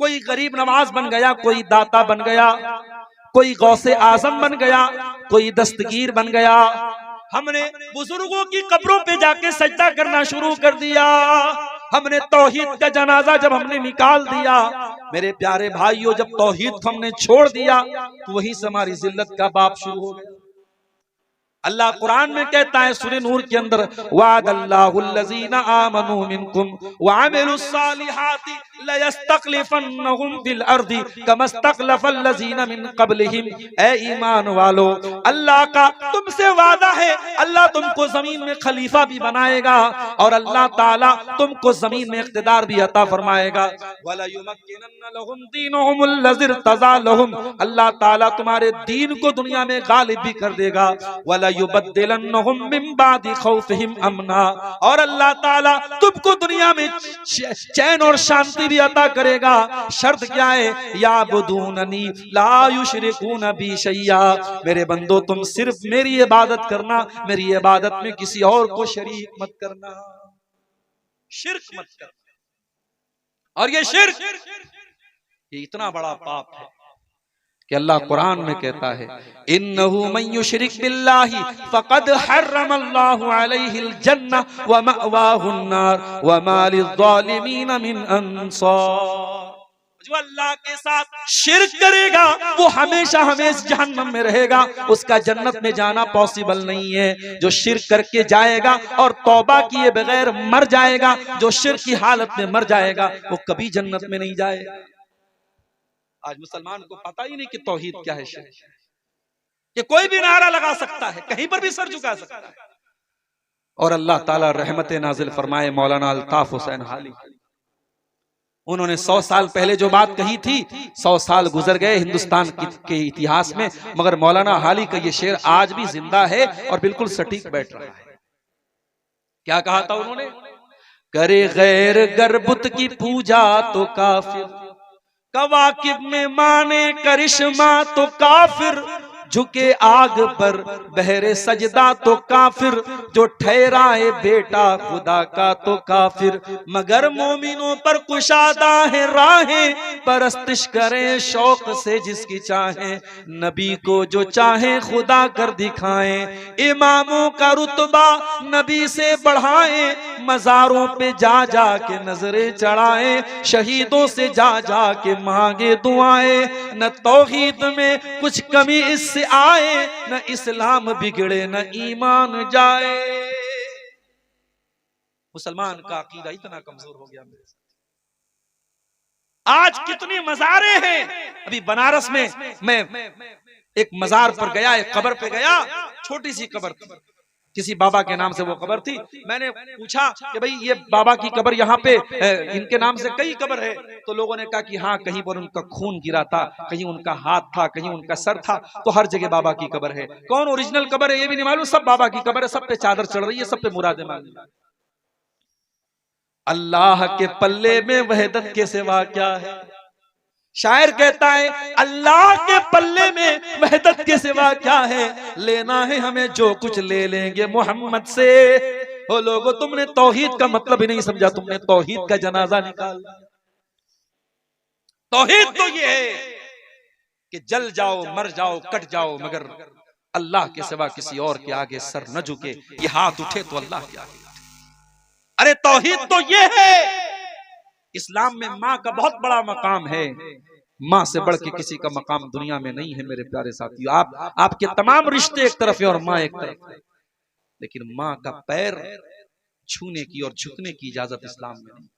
कोई गरीब नवाज बन गया, कोई दाता बन गया, कोई गौसे आजम बन गया, कोई दस्तगीर बन गया, हमने बुजुर्गों की कब्रों पे जाके सजदा करना शुरू कर दिया, हमने तौहीद का जनाजा जब हमने निकाल दिया, मेरे प्यारे भाइयों जब तौहीद को हमने छोड़ दिया तो वहीं से हमारी जिल्लत का बाप शुरू हो गया। अल्लाह कुरान में कहता है सूरह नूर के अंदर, वादल्लाहुल्लज़ीना आमनू मिनकुम व अमिलुस्सालिहाति लयस्तखलिफन्नहुम फिल अर्दी कमस्तखलफल्लज़ीना मिन क़ब्लिहिम। ए ईमान वालो, अल्लाह का तुमसे वादा है, अल्लाह तुमको जमीन में खलीफा भी बनाएगा और अल्लाह ताला तुमको जमीन में इख्तिदार भी अता फरमाएगा। वला युमक्किनन्ना लहुम दीनुहुमुल्लज़ी इर्तज़ा लहुम, अल्लाह ताला तुम्हारे दीन को दुनिया में गालिब भी कर देगा। वला युबद्दिलन्नहुम मिन बादि खौफिहिम अमना, और अल्लाह ताला तुमको दुनिया में चैन और शांति भी अता करेगा। शर्त क्या है? याबुदूननी ला युशरिकून बी शैया, मेरे बंदो तुम सिर्फ मेरी इबादत करना, मेरी इबादत में किसी और को शरीक मत करना, शिर्क मत करना। और ये शिर्क, ये इतना बड़ा पाप है कि अल्लाह कुरान में कहता है, इन्नहु मन युशरिक बिल्लाहि फक़द हर्रमल्लाहु अलैहिल जन्नह व मअवाहुन नार व मा लिज़्ज़ालिमीन मिन अंसार। जो अल्लाह के साथ शिर्क करेगा वो हमेशा हमेशा जहन्नम में रहेगा, उसका जन्नत में जाना पॉसिबल नहीं है। जो शिर्क करके जाएगा और तौबा किए बगैर मर जाएगा, जो शिर्क की हालत में मर जाएगा, वो कभी जन्नत में नहीं जाएगा। आज मुसलमान को पता ही नहीं कि तौहीद क्या है, शिर्क, कि कोई भी नारा लगा सकता है, कहीं पर भी सर झुका सकता है। और अल्लाह ताला रहमत नाजिल फरमाए मौलाना अल्ताफ हुसैन हाली, उन्होंने 100 साल पहले जो बात कही थी, 100 साल गुजर गए हिंदुस्तान के इतिहास में, मगर मौलाना हाली का ये शेर आज भी जिंदा है और बिल्कुल सटीक बैठ रहा है। क्या कहा था उन्होंने? करे गैर गरबुत की पूजा तो काफिर, कवाकिब में माने करिश्मा तो काफिर, झुके आग पर बहरे सजदा तो काफिर, जो ठहराए बेटा खुदा का तो काफिर, मगर मोमिनों पर कुशादा है राहें, परस्तिश करें शौक से जिसकी चाहे, नबी को जो चाहे खुदा कर दिखाएं, इमामों का रुतबा नबी से बढ़ाएं, मजारों पे जा जा के नजरें चढ़ाएं, शहीदों से जा जा के मांगे दुआएं, न तौहीद में कुछ कमी इससे आए, न इस्लाम बिगड़े न ईमान जाए। मुसलमान का अकीदा इतना कमजोर हो गया मेरे साथ। आज कितनी मज़ारें हैं। अभी बनारस में मैं एक मज़ार पर गया, एक कब्र पे गया, छोटी सी कब्र थी, किसी बाबा के नाम से वो कब्र थी। मैंने पूछा कि भाई ये बाबा की कब्र यहाँ पे इनके नाम से कई कब्र है, तो लोगों ने कहा कि हाँ, कहीं पर उनका खून गिरा था, कहीं उनका हाथ था, कहीं उनका सर था, तो हर जगह बाबा की कब्र है। कौन ओरिजिनल कब्र है ये भी नहीं मालूम, सब बाबा की कब्र है, सब पे चादर चढ़ रही है, सब पे मुरादे मांग रही है। अल्लाह के पल्ले में वहदत के सिवा क्या है? शायर कहता है अल्लाह के पल्ले में वहदत के सिवा क्या है, लेना है हमें जो कुछ ले लेंगे मोहम्मद से। ओ लोगों, तुमने तौहीद का मतलब ही नहीं समझा, तुमने तौहीद का जनाजा निकाल। तौहीद तो ये है कि जल जाओ, मर जाओ, कट जाओ, मगर अल्लाह के सिवा किसी और के आगे सर न झुके। ये हाथ उठे तो अल्लाह के आगे उठे। अरे तौहीद तो ये है। इस्लाम में माँ का बहुत बड़ा मकाम है, माँ से बढ़ के किसी का मकाम दुनिया में नहीं है मेरे प्यारे साथियों। आपके तमाम रिश्ते एक तरफ है और माँ एक तरफ है, लेकिन माँ का पैर छूने की और झुकने की इजाजत इस्लाम में नहीं।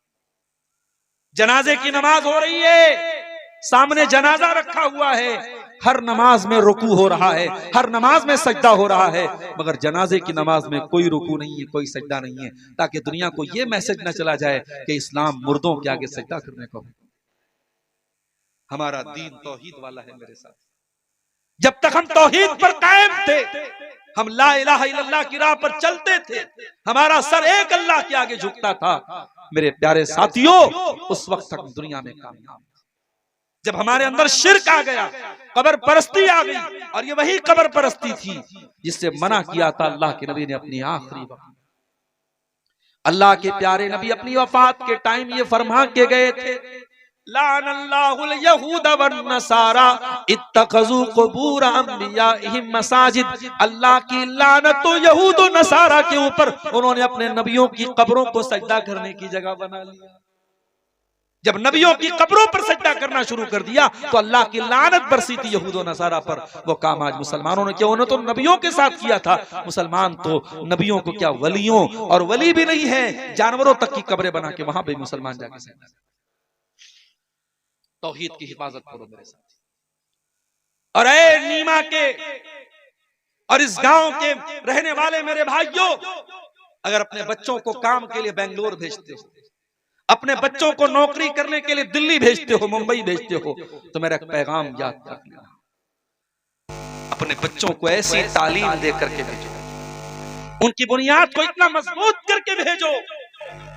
जनाजे की नमाज हो रही है, सामने जनाजा रखा हुआ है, हर नमाज में रुकू हो रहा है, हर नमाज में सजदा हो रहा है, मगर जनाजे की नमाज में कोई रुकू नहीं है, कोई सजदा नहीं है, ताकि दुनिया को यह मैसेज न चला जाए कि इस्लाम मुर्दों के आगे सजदा करने को है। हमारा दीन तौहीद वाला है मेरे साथ। जब तक हम तौहीद पर कायम थे, हम ला इलाहा इल्लल्लाह की राह पर चलते थे, हमारा सर एक अल्लाह के आगे झुकता था, मेरे प्यारे साथियों, उस वक्त तक दुनिया में कामयाब। जब हमारे अंदर शिर्क आ गया, कब्र परस्ती आ गई, और ये वही कब्र परस्ती थी जिससे मना किया था अल्लाह के नबी ने अपनी आखिरी वक्त। अल्लाह के प्यारे नबी अपनी वफात के टाइम ये फरमा के गए थे, लानल्लाहुल यहूद वन नसारा इत्तखज़ू कुबूर अंबियाइहिम मसाजिद। अल्लाह की लानत तो यहूद और नसारा के ऊपर, उन्होंने अपने नबियों की कब्रों को सजदा करने की जगह बना लिया। जब नबियों की कब्रों पर सजदा करना शुरू कर दिया तो अल्लाह की लानत बरसी थी यहूद और नसारा पर। वो काम आज मुसलमानों ने किया। उन्होंने तो नबियों के साथ किया था, मुसलमान तो नबियों को क्या वलियों और वली भी नहीं है, जानवरों तक की कब्रें बना के वहां भी मुसलमान जाके सजदा। तौहीद की हिफाजत करो मेरे साथ। और ऐ नीमा के और इस गांव के रहने वाले मेरे भाइयों, अगर अपने बच्चों को काम के लिए बेंगलोर भेजते हो, अपने बच्चों को नौकरी करने के लिए दिल्ली भेजते हो, मुंबई भेजते हो, तो मेरा एक पैगाम याद रख लेना, अपने बच्चों को ऐसी तालीम दे करके भेजो, उनकी बुनियाद को इतना मजबूत करके भेजो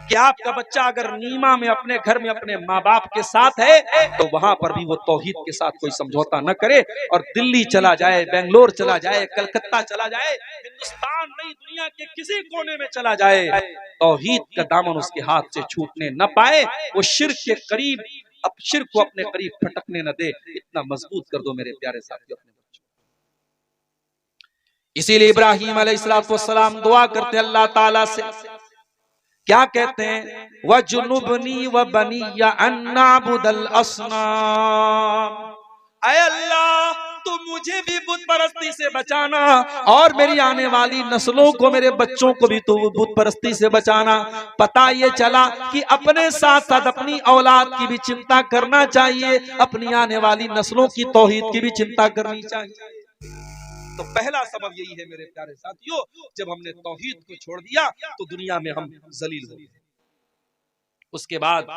कि आपका बच्चा अगर नीमा में अपने घर में अपने माँ बाप के साथ है तो वहां पर भी वो तौहीद के साथ कोई समझौता न करे और दिल्ली चला जाए, बेंगलोर चला जाए, कलकत्ता चला जाए, हिंदुस्तान नहीं दुनिया के किसी कोने में चला जाए, तौहीद का दामन उसके हाथ से छूटने न पाए, वो शिर्क के करीब, अब शिर्क को अपने करीब फटकने न दे। इतना मजबूत कर दो मेरे प्यारे साथियों अपने बच्चों। इसीलिए इब्राहीम अलैहिस्सलाम दुआ करते अल्लाह ताला से, क्या कहते हैं, वजुनुबनी व बनिया अन्नाबुदल अस्नाम, ऐ अल्लाह तू मुझे भी बुत परस्ती से बचाना और मेरी आने वाली नस्लों को, मेरे बच्चों को भी तू बुत परस्ती से बचाना। पता ये चला कि अपने साथ साथ अपनी औलाद की भी चिंता करना चाहिए, अपनी आने वाली नस्लों की तौहीद की भी चिंता करनी चाहिए। तो पहला सबब यही है मेरे प्यारे साथियों, जब हमने तौहीद को छोड़ दिया तो दुनिया में हम जलील हो गए। उसके बाद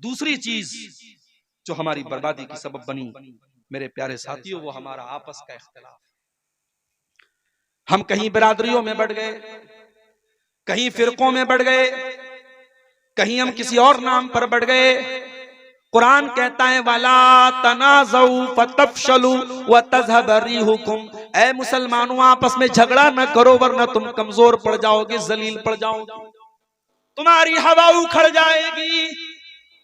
दूसरी चीज जो हमारी बर्बादी की सबब बनी मेरे प्यारे साथियों, वो हमारा आपस का इख्तिलाफ। हम कहीं बिरादरियों में बढ़ गए, कहीं फिरकों में बढ़ गए, कहीं हम किसी और नाम पर बढ़ गए। कुरान कहता है वला तनाज़ऊ फतफशलू व तज़हब रिहुकुम, ऐ मुसलमानों आपस में झगड़ा न करो वरना तुम कमजोर पड़ जाओगे, जलील पड़ जाओगे, तुम्हारी हवा उखड़ जाएगी।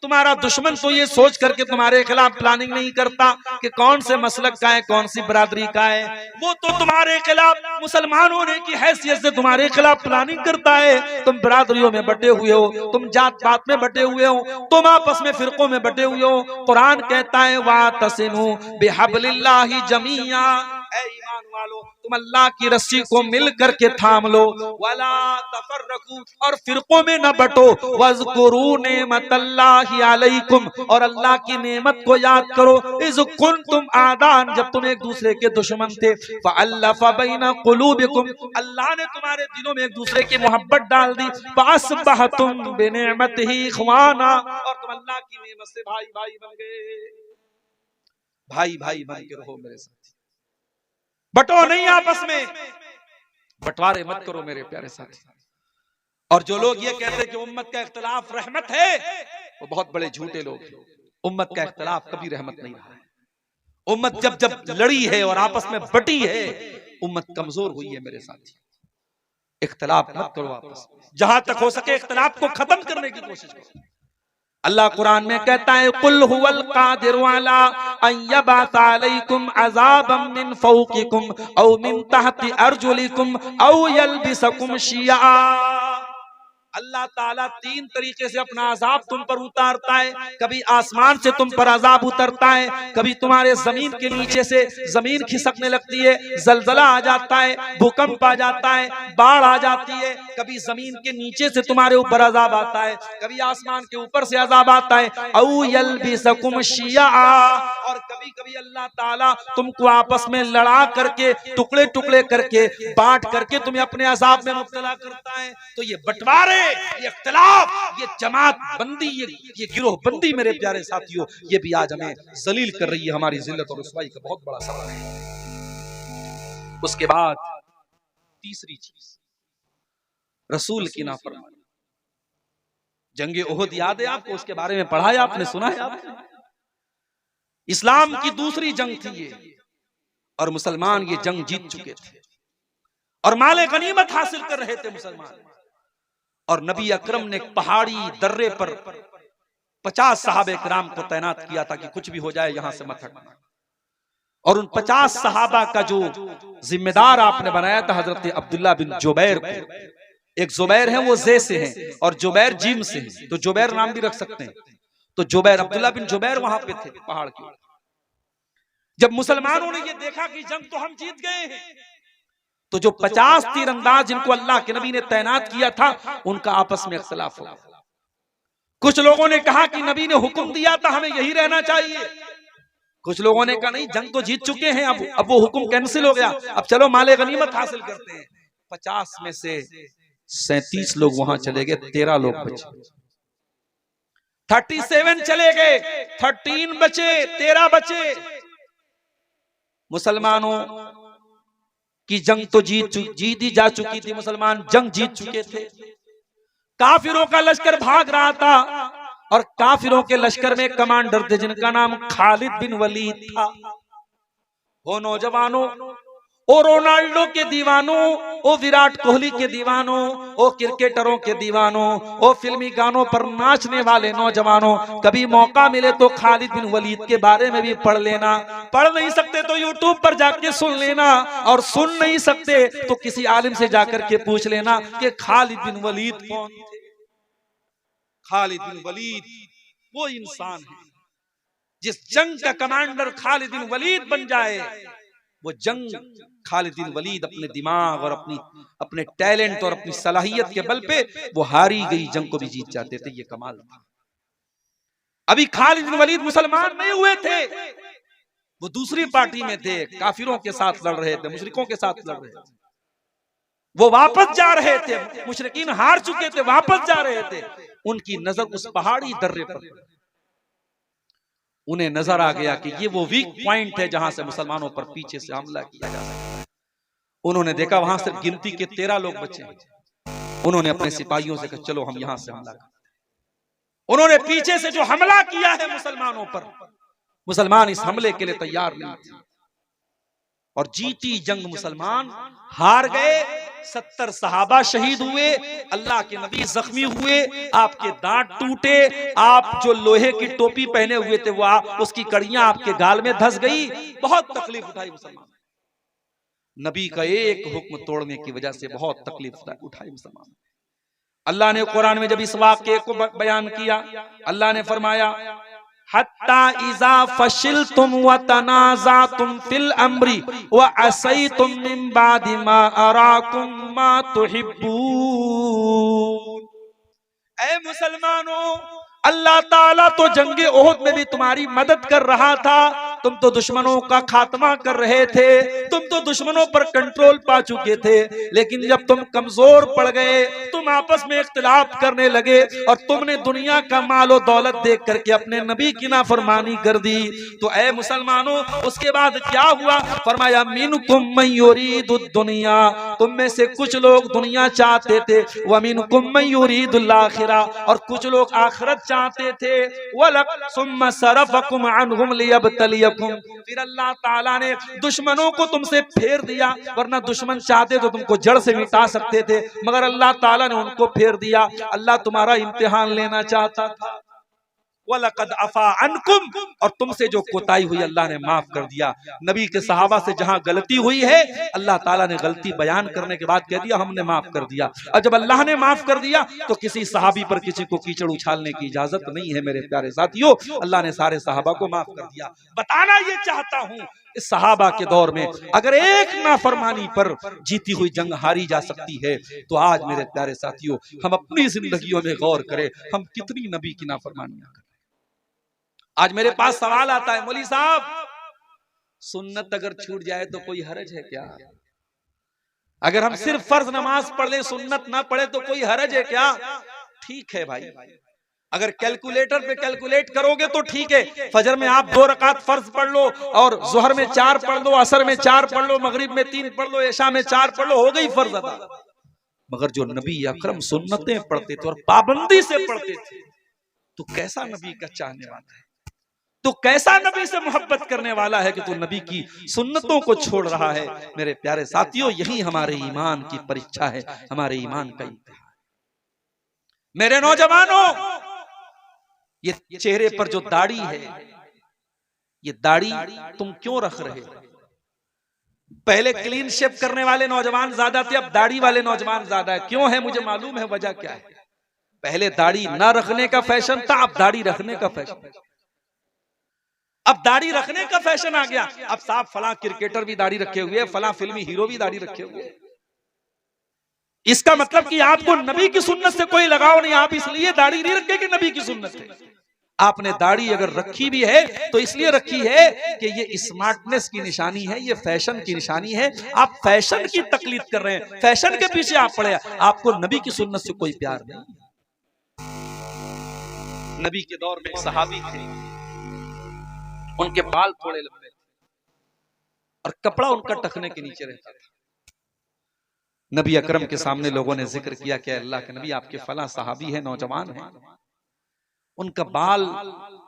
तुम्हारा दुश्मन तो ये सोच करके तुम्हारे खिलाफ प्लानिंग नहीं करता कि कौन से मसलक का है, कौन सी बरादरी का है, वो तो तुम्हारे खिलाफ मुसलमान होने की हैसियत से तुम्हारे खिलाफ प्लानिंग करता है। तुम बरादरियों में बटे हुए हो, तुम जात पात में बटे हुए हो, तुम आपस में फिरकों में बटे हुए हो। कुरान कहता है वातसिमू बिहब्लिल्लाहि जमीआ, ऐ ईमान वालो तुम अल्लाह की रस्सी को मिल करके थाम लो, वला तफर्रकू, और फिरकों में न बटो, वज़कुरू नेमतल्लाहि अलैकुम, और अल्लाह की नेमत को याद करो, इज़ कुंतुम आदान, जब तुम एक दूसरे के दुश्मन थे, फ़अल्लफ़ बैन क़ुलूबिकुम, अल्लाह ने तुम्हारे दिलों में एक दूसरे की मोहब्बत डाल दी, फ़अस्बहतुम बिनिअमतिही इख़वाना, और तुम अल्लाह की नेमत से भाई भाई बन गए। भाई भाई बन के रहो मेरे साथ, बटो नहीं आपस में, बंटवारे मत करो मेरे प्यारे साथी। और जो लोग ये कहते हैं कि उम्मत का इख्तिलाफ रहमत है, वो बहुत बड़े झूठे लोग हैं। उम्मत का इख्तिलाफ कभी रहमत नहीं रहा है। उम्मत जब जब लड़ी है और आपस में बटी है, उम्मत कमजोर हुई है मेरे साथी। इख्तिलाफ मत करो आपस में, जहां तक हो सके इख्तिलाफ को खत्म करने की कोशिश करो। अल्लाह कुरान में कहता है कुल हुवल कादिरु अला अन यबअस अलैकुम अज़ाबम मिन फौकिकुम औ मिन तहति अर्जुलिकुम औ यल्बिसकुम शिया। अल्लाह ताला तीन तरीके से अपना अजाब तुम पर उतारता है। कभी आसमान से तुम पर अजाब उतरता है, कभी तुम्हारे जमीन के नीचे से जमीन खिसकने लगती है, जलजला आ जाता है, भूकंप आ जाता है, बाढ़ आ जाती है, कभी जमीन के नीचे से तुम्हारे ऊपर अजाब आता है, कभी आसमान के ऊपर से अजाब आता है, औ यल्बिसकुम शिया, और कभी कभी अल्लाह ताला तुमको आपस में लड़ा करके, टुकड़े टुकड़े करके, बांट करके तुम्हें अपने अजाब में मुब्तला करता है। तो ये बंटवारे, ये इख्तिलाफ, ये जमात बंदी, ये गिरोह बंदी मेरे प्यारे साथियों, ये भी आज हमें जलील कर रही है, हमारी जिल्लत और रुसवाई का बहुत बड़ा सबब है। उसके बाद तीसरी चीज रसूल की नाफरमानी। जंगे ओहद याद है आपको? उसके बारे में पढ़ा है आपने, सुना है आपने? इस्लाम की दूसरी जंग थी ये, और मुसलमान ये जंग जीत चुके थे और माले गनीमत हासिल कर रहे थे मुसलमान। और नबी अकरम ने पहाड़ी दर्रे पर 50 सहाबे किराम को तैनात किया था कि कुछ भी हो जाए यहां से मत हटना। और उन 50 सहाबा का जो जिम्मेदार आपने बनाया था हजरत अब्दुल्ला बिन जुबैर को। एक जुबैर है वो जे से हैं और जुबैर जीम से हैं, तो जुबैर नाम भी रख सकते हैं। तो जुबैर, अब्दुल्ला बिन जुबैर वहां पे थे पहाड़ के ऊपर। जब मुसलमानों ने ये देखा कि जंग तो हम जीत गए हैं, तो जो 50 तीरंदाज जिनको अल्लाह के नबी ने तैनात किया था, उनका आपस में इख्तिलाफ हो गया। कुछ लोगों ने कहा कि नबी ने हुक्म दिया था हमें यही रहना चाहिए, कुछ लोगों ने कहा नहीं, जंग तो जीत चुके हैं, अब वो हुक्म कैंसिल हो गया, अब चलो माले गनीमत हासिल करते हैं। 50 में से 37 लोग वहां चले गए, 13 लोग बचे। 37 चले गए, 13 बचे, 13 बचे। मुसलमानों की जंग तो जीती जा चुकी थी, मुसलमान जंग जीत चुके थे। काफिरों का लश्कर भाग रहा था और काफिरों के लश्कर में कमांडर थे जिनका नाम खालिद बिन वलीद था। वो नौजवानों, ओ रोनाल्डो के दीवानों, ओ विराट कोहली के दीवानों, ओ क्रिकेटरों के दीवानों, ओ फिल्मी गानों पर नाचने वाले नौजवानों, कभी मौका मिले तो खालिद बिन वलीद के बारे में भी पढ़ लेना। पढ़ नहीं सकते तो यूट्यूब पर जाके सुन लेना, और सुन नहीं सकते तो किसी आलिम से जाकर के पूछ लेना कि खालिद बिन वलीद कौन थे। खालिद बिन वलीद वो इंसान है जिस जंग का कमांडर खालिद बिन वलीद बन जाए, वो जंग खालिद बिन वलीद अपने दिमाग और अपने टैलेंट और अपनी सलाहियत के बल पे वो हारी गई जंग को भी जीत जाते थे। ये कमाल था। अभी खालिद बिन वलीद मुसलमान नहीं हुए थे, वो दूसरी पार्टी में थे, काफिरों के साथ लड़ रहे थे, मुशरिकों के साथ लड़ रहे थे। वो वापस जा रहे थे, मुशरिकीन हार चुके थे, वापस जा रहे थे। उनकी नजर उस पहाड़ी दर्रे पर, उन्हें नजर आ गया कि ये वो वीक पॉइंट है जहां से मुसलमानों पर पीछे से हमला किया जा सकता है। उन्होंने देखा वहां सिर्फ गिनती के 13 लोग बचे हैं। उन्होंने अपने सिपाहियों से कहा चलो हम यहां से हमला करते हैं। उन्होंने पीछे से जो हमला किया है मुसलमानों पर, मुसलमान इस हमले के लिए तैयार नहीं थे और जीती जंग मुसलमान हार गए। 70 सहाबा शहीद हुए, अल्लाह के नबी जख्मी हुए, आपके दांत टूटे, आप जो लोहे की टोपी पहने हुए थे वो उसकी कड़ियां आपके गाल में धंस गई। बहुत तकलीफ उठाई मुसलमान, नबी का एक हुक्म तोड़ने की वजह से बहुत तकलीफ उठाई मुसलमान। अल्लाह ने कुरान में जब इस वाक़े को बयान किया, अल्लाह ने फरमाया हत्ता इज़ा फशिलतुम व तनाज़अतुम फिल अम्री व असैतुम मिन बादि मा अराकुम मा तुहिब्बून। ऐ मुसलमानों, अल्लाह ताला तो जंगे ओहद में भी तुम्हारी मदद कर रहा था, तुम तो दुश्मनों का खात्मा कर रहे थे, तुम तो दुश्मनों पर कंट्रोल पा चुके थे, लेकिन जब तुम कमजोर पड़ गए, तुम आपस में इख्तिलाफ करने लगे और तुमने दुनिया का मालो दौलत देख करके अपने नबी की नाफरमानी कर दी। तो ऐ मुसलमानों, उसके बाद क्या हुआ? फरमाया मिनकुम मन युरीदुद दुनिया, तुम में से कुछ लोग दुनिया चाहते थे, व मिनकुम मन युरीदुल आखिरा, और कुछ लोग आखिरत चाहते थे। वलक सुम्मा सरफकुम अन्हुम लियब्तलियकुम, फिर अल्लाह ताला ने दुश्मनों को तुमसे फेर दिया, वरना दुश्मन चाहते तो तुमको जड़ से मिटा सकते थे, मगर अल्लाह ताला ने उनको फेर दिया। अल्लाह तुम्हारा इम्तिहान लेना चाहता था। वलक़द अफ़ा अन्कुम, और तुमसे जो कोताही हुई अल्लाह ने माफ कर दिया। नबी के सहाबा से जहां गलती हुई है, अल्लाह ताला ने गलती बयान करने के बाद कह दिया हमने माफ कर दिया। और जब अल्लाह ने माफ कर दिया तो किसी सहाबी पर किसी को कीचड़ उछालने की इजाजत नहीं है। मेरे प्यारे साथियों, अल्लाह ने सारे सहाबा को माफ कर दिया। बताना ये चाहता हूं, इस सहाबा के दौर में अगर एक नाफरमानी पर जीती हुई जंग हारी जा सकती है, तो आज मेरे प्यारे साथियों हम अपनी जिंदगियों में गौर करें, हम कितनी नबी की नाफरमानियां करें। आज मेरे पास सवाल आता है, मौली साहब सुन्नत अगर छूट जाए तो कोई हरज है क्या? अगर हम सिर्फ फर्ज नमाज पढ़ लें, सुन्नत ना पढ़े तो कोई हरज है क्या? ठीक है भाई, अगर कैलकुलेटर पे कैलकुलेट करोगे तो ठीक है। फजर में आप 2 रकात फर्ज पढ़ लो, और जोहर में 4 पढ़ लो, असर में 4 पढ़ लो, मगरिब में 3 पढ़ लो, इशा में 4 पढ़ लो, हो गई फर्ज अदा। मगर जो नबी अकरम सुन्नतें पढ़ते थे और पाबंदी से पढ़ते थे, तो कैसा नबी का चाहने वाला है, तो कैसा नबी से मोहब्बत करने वाला है कि तू नबी की सुन्नतों को छोड़ रहा है। मेरे प्यारे साथियों, यही हमारे ईमान की परीक्षा है, हमारे ईमान का इम्तिहान। मेरे नौजवानों, ये चेहरे पर जो दाढ़ी है, ये दाढ़ी तुम क्यों रख रहे हो? पहले क्लीन शेव करने वाले नौजवान ज्यादा थे, अब दाढ़ी वाले नौजवान ज्यादा है। क्यों है मुझे मालूम है, वजह क्या है? पहले दाढ़ी ना रखने का फैशन था, अब दाढ़ी रखने का फैशन। अब दाढ़ी रखने का फैशन आ गया। अब साहब फला क्रिकेटर भी दाढ़ी रखे हुए, फला फिल्मी हीरो भी दाढ़ी रखे हुए। इसका मतलब कि आपको नबी की सुन्नत से कोई लगाव नहीं, आप इसलिए दाढ़ी नहीं रखे कि नबी की सुन्नत है। आपने दाढ़ी अगर रखी भी है तो इसलिए रखी है कि ये स्मार्टनेस की निशानी है, ये फैशन की निशानी है। आप फैशन की तकलीद कर रहे हैं, फैशन के पीछे आप पड़े, आपको नबी की सुन्नत से कोई प्यार नहीं। नबी के दौर में एक सहाबी थे, उनके बाल थोड़े लंबे थे और कपड़ा उनका टखने के नीचे रहता था। नबी अकरम के सामने लोगों ने जिक्र किया कि अल्लाह के नबी, आपके फला सहाबी है, नौजवान है, उनका बाल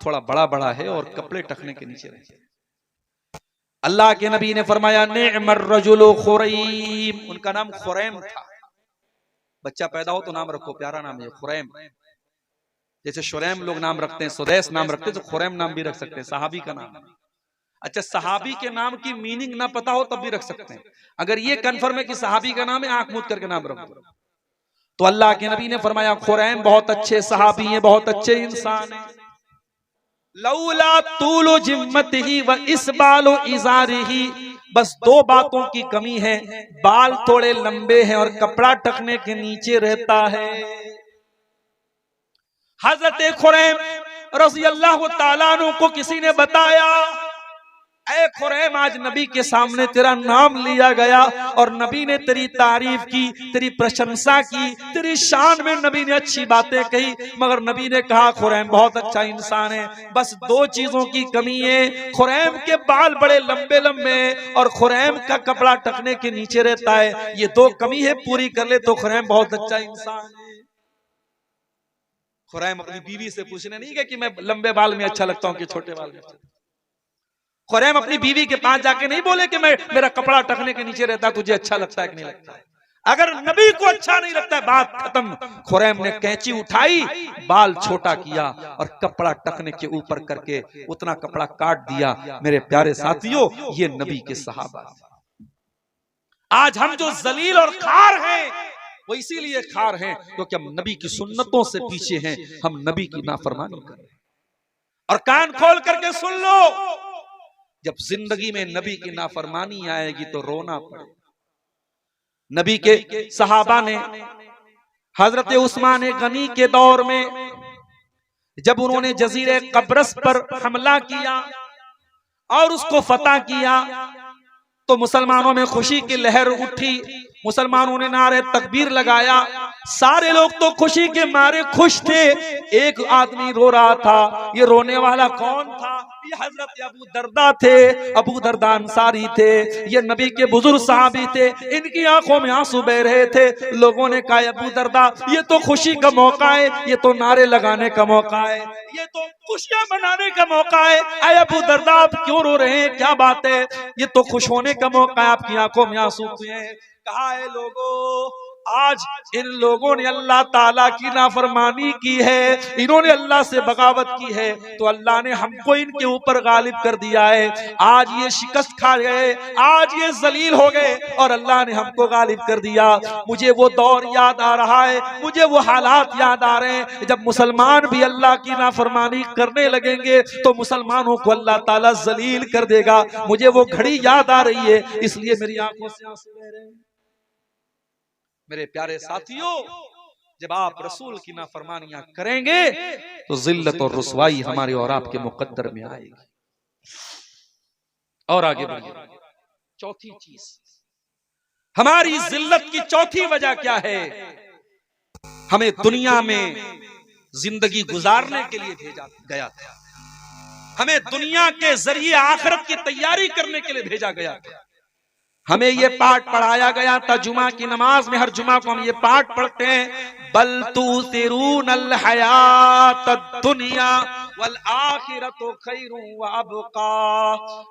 थोड़ा बड़ा बड़ा है और कपड़े टखने के नीचे रहते हैं। अल्लाह के नबी ने फरमाया, निअमर रजुलु खुरैम, उनका नाम खुरैम था। बच्चा पैदा हो तो नाम रखो, प्यारा नाम है खुरैम। जैसे शुरैम लोग नाम रखते हैं, सुदैस नाम रखते हैं, तो खुरैम नाम भी रख सकते हैं, सहाबी का नाम। अच्छा, सहाबी के नाम की मीनिंग ना पता हो तब भी रख सकते हैं। अगर ये कन्फर्म है कि सहाबी का नाम है, आंख मूंद करके नाम रख दो। तो अल्लाह के नबी ने फरमाया, खुरैम बहुत अच्छे सहाबी हैं, बहुत अच्छे इंसान हैं। लौला तूलो जिम्मतिही व इसबालो इजारिही, बस दो बातों की कमी है, बाल थोड़े लंबे हैं और कपड़ा टखने के नीचे रहता है। हजरत खुरैम रज़ी अल्लाह ताला अन्हु को किसी ने बताया, ऐ खुरैम, आज नबी के सामने तेरा नाम लिया गया और नबी ने तेरी तारीफ की, तेरी प्रशंसा की, तेरी शान में नबी ने अच्छी बातें कही, मगर नबी ने कहा खुरैम बहुत अच्छा इंसान है, बस दो चीजों की कमी है, खुरैम के बाल बड़े लंबे लंबे और खुरैम का कपड़ा टखने के नीचे रहता है। ये दो कमी है, पूरी कर ले तो खुरैम बहुत अच्छा इंसान है। खुरैम अपनी बीवी से पूछने नहीं गया कि मैं लंबे बाल में अच्छा लगता हूं कि छोटे बाल में। खुरैम अपनी बीवी के पास जाके नहीं बोले कि मेरा कपड़ा टखने के नीचे रहता है, तुझे अच्छा लगता है कि नहीं लगता है। अगर नबी को अच्छा नहीं लगता है, बात खत्म। खुरैम ने कैंची उठाई, बाल छोटा किया और कपड़ा टखने के ऊपर करके उतना कपड़ा काट दिया। मेरे प्यारे साथियों, ये नबी के सहाबा। आज हम जो जलील और खार हैं, वो इसीलिए खार हैं क्योंकि हम नबी की सुन्नतों से पीछे हैं, हम नबी की नाफरमानी कर रहे हैं। और कान खोल करके सुन लो, जब जिंदगी में नबी की नाफरमानी आएगी तो रोना पड़ेगा। नबी के सहाबा ने हजरत उस्मान गनी के दौर में जब उन्होंने जजीरे कब्रस पर हमला किया और उसको फतह किया तो मुसलमानों में खुशी की लहर उठी। मुसलमानों ने नारे तकबीर लगाया, सारे लोग तो खुशी के मारे खुश थे। एक आदमी रो रहा था। ये रोने वाला कौन था? ये हजरत अबू दरदा थे। अबू दरदा अंसारी थे, ये नबी के बुजुर्ग सहाबी थे। इनकी आंखों में आंसू बह रहे थे। लोगों ने कहा, अबू दरदा, ये तो खुशी का मौका है, ये तो नारे लगाने का मौका है, ये तो खुशियां मनाने का मौका है। अरे अबू दरदा, आप क्यों रो रहे हैं? क्या बात है? ये तो खुश होने का मौका है, आपकी आंखों में आंसू क्यों हैं? कहा है, लोगों, आज इन लोगों ने अल्लाह ताला की नाफरमानी की है, इन्होंने अल्लाह से बगावत की है, तो अल्लाह ने हमको इनके ऊपर गालिब कर दिया है। आज ये शिकस्त खा गए, आज ये जलील हो गए और अल्लाह ने हमको गालिब कर दिया। मुझे वो दौर याद आ रहा है, मुझे वो हालात याद आ रहे हैं जब मुसलमान भी अल्लाह की नाफरमानी करने लगेंगे तो मुसलमानों को अल्लाह ताला जलील कर देगा। मुझे वो घड़ी याद आ रही है, इसलिए मेरी आंखों से आंसू बह रहे हैं। मेरे प्यारे साथियों, जब आप रसूल की नाफरमानियां करेंगे तो जिल्लत और रुसवाई हमारे और आपके मुकद्दर में आएगी। और आगे बढ़िए, चौथी चीज, हमारी जिल्लत की चौथी वजह क्या है? हमें दुनिया में जिंदगी गुजारने के लिए भेजा गया था, हमें दुनिया के जरिए आखिरत की तैयारी करने के लिए भेजा गया था। हमें ये पाठ पढ़ाया गया था जुमा की नमाज में, हर जुमा को हम ये पाठ पढ़ते हैं, बल तुसिरूनल हयातद दुनिया वल आखिरतु खैरुन व अबका।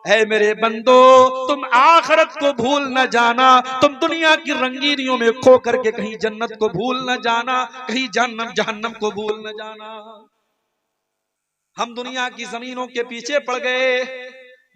है मेरे बंदो, तुम आखिरत को भूल न जाना, तुम दुनिया की रंगीनियों में खो करके कहीं जन्नत को भूल न जाना, कहीं जहन्नम को भूल न जाना। हम दुनिया की जमीनों के पीछे पड़ गए,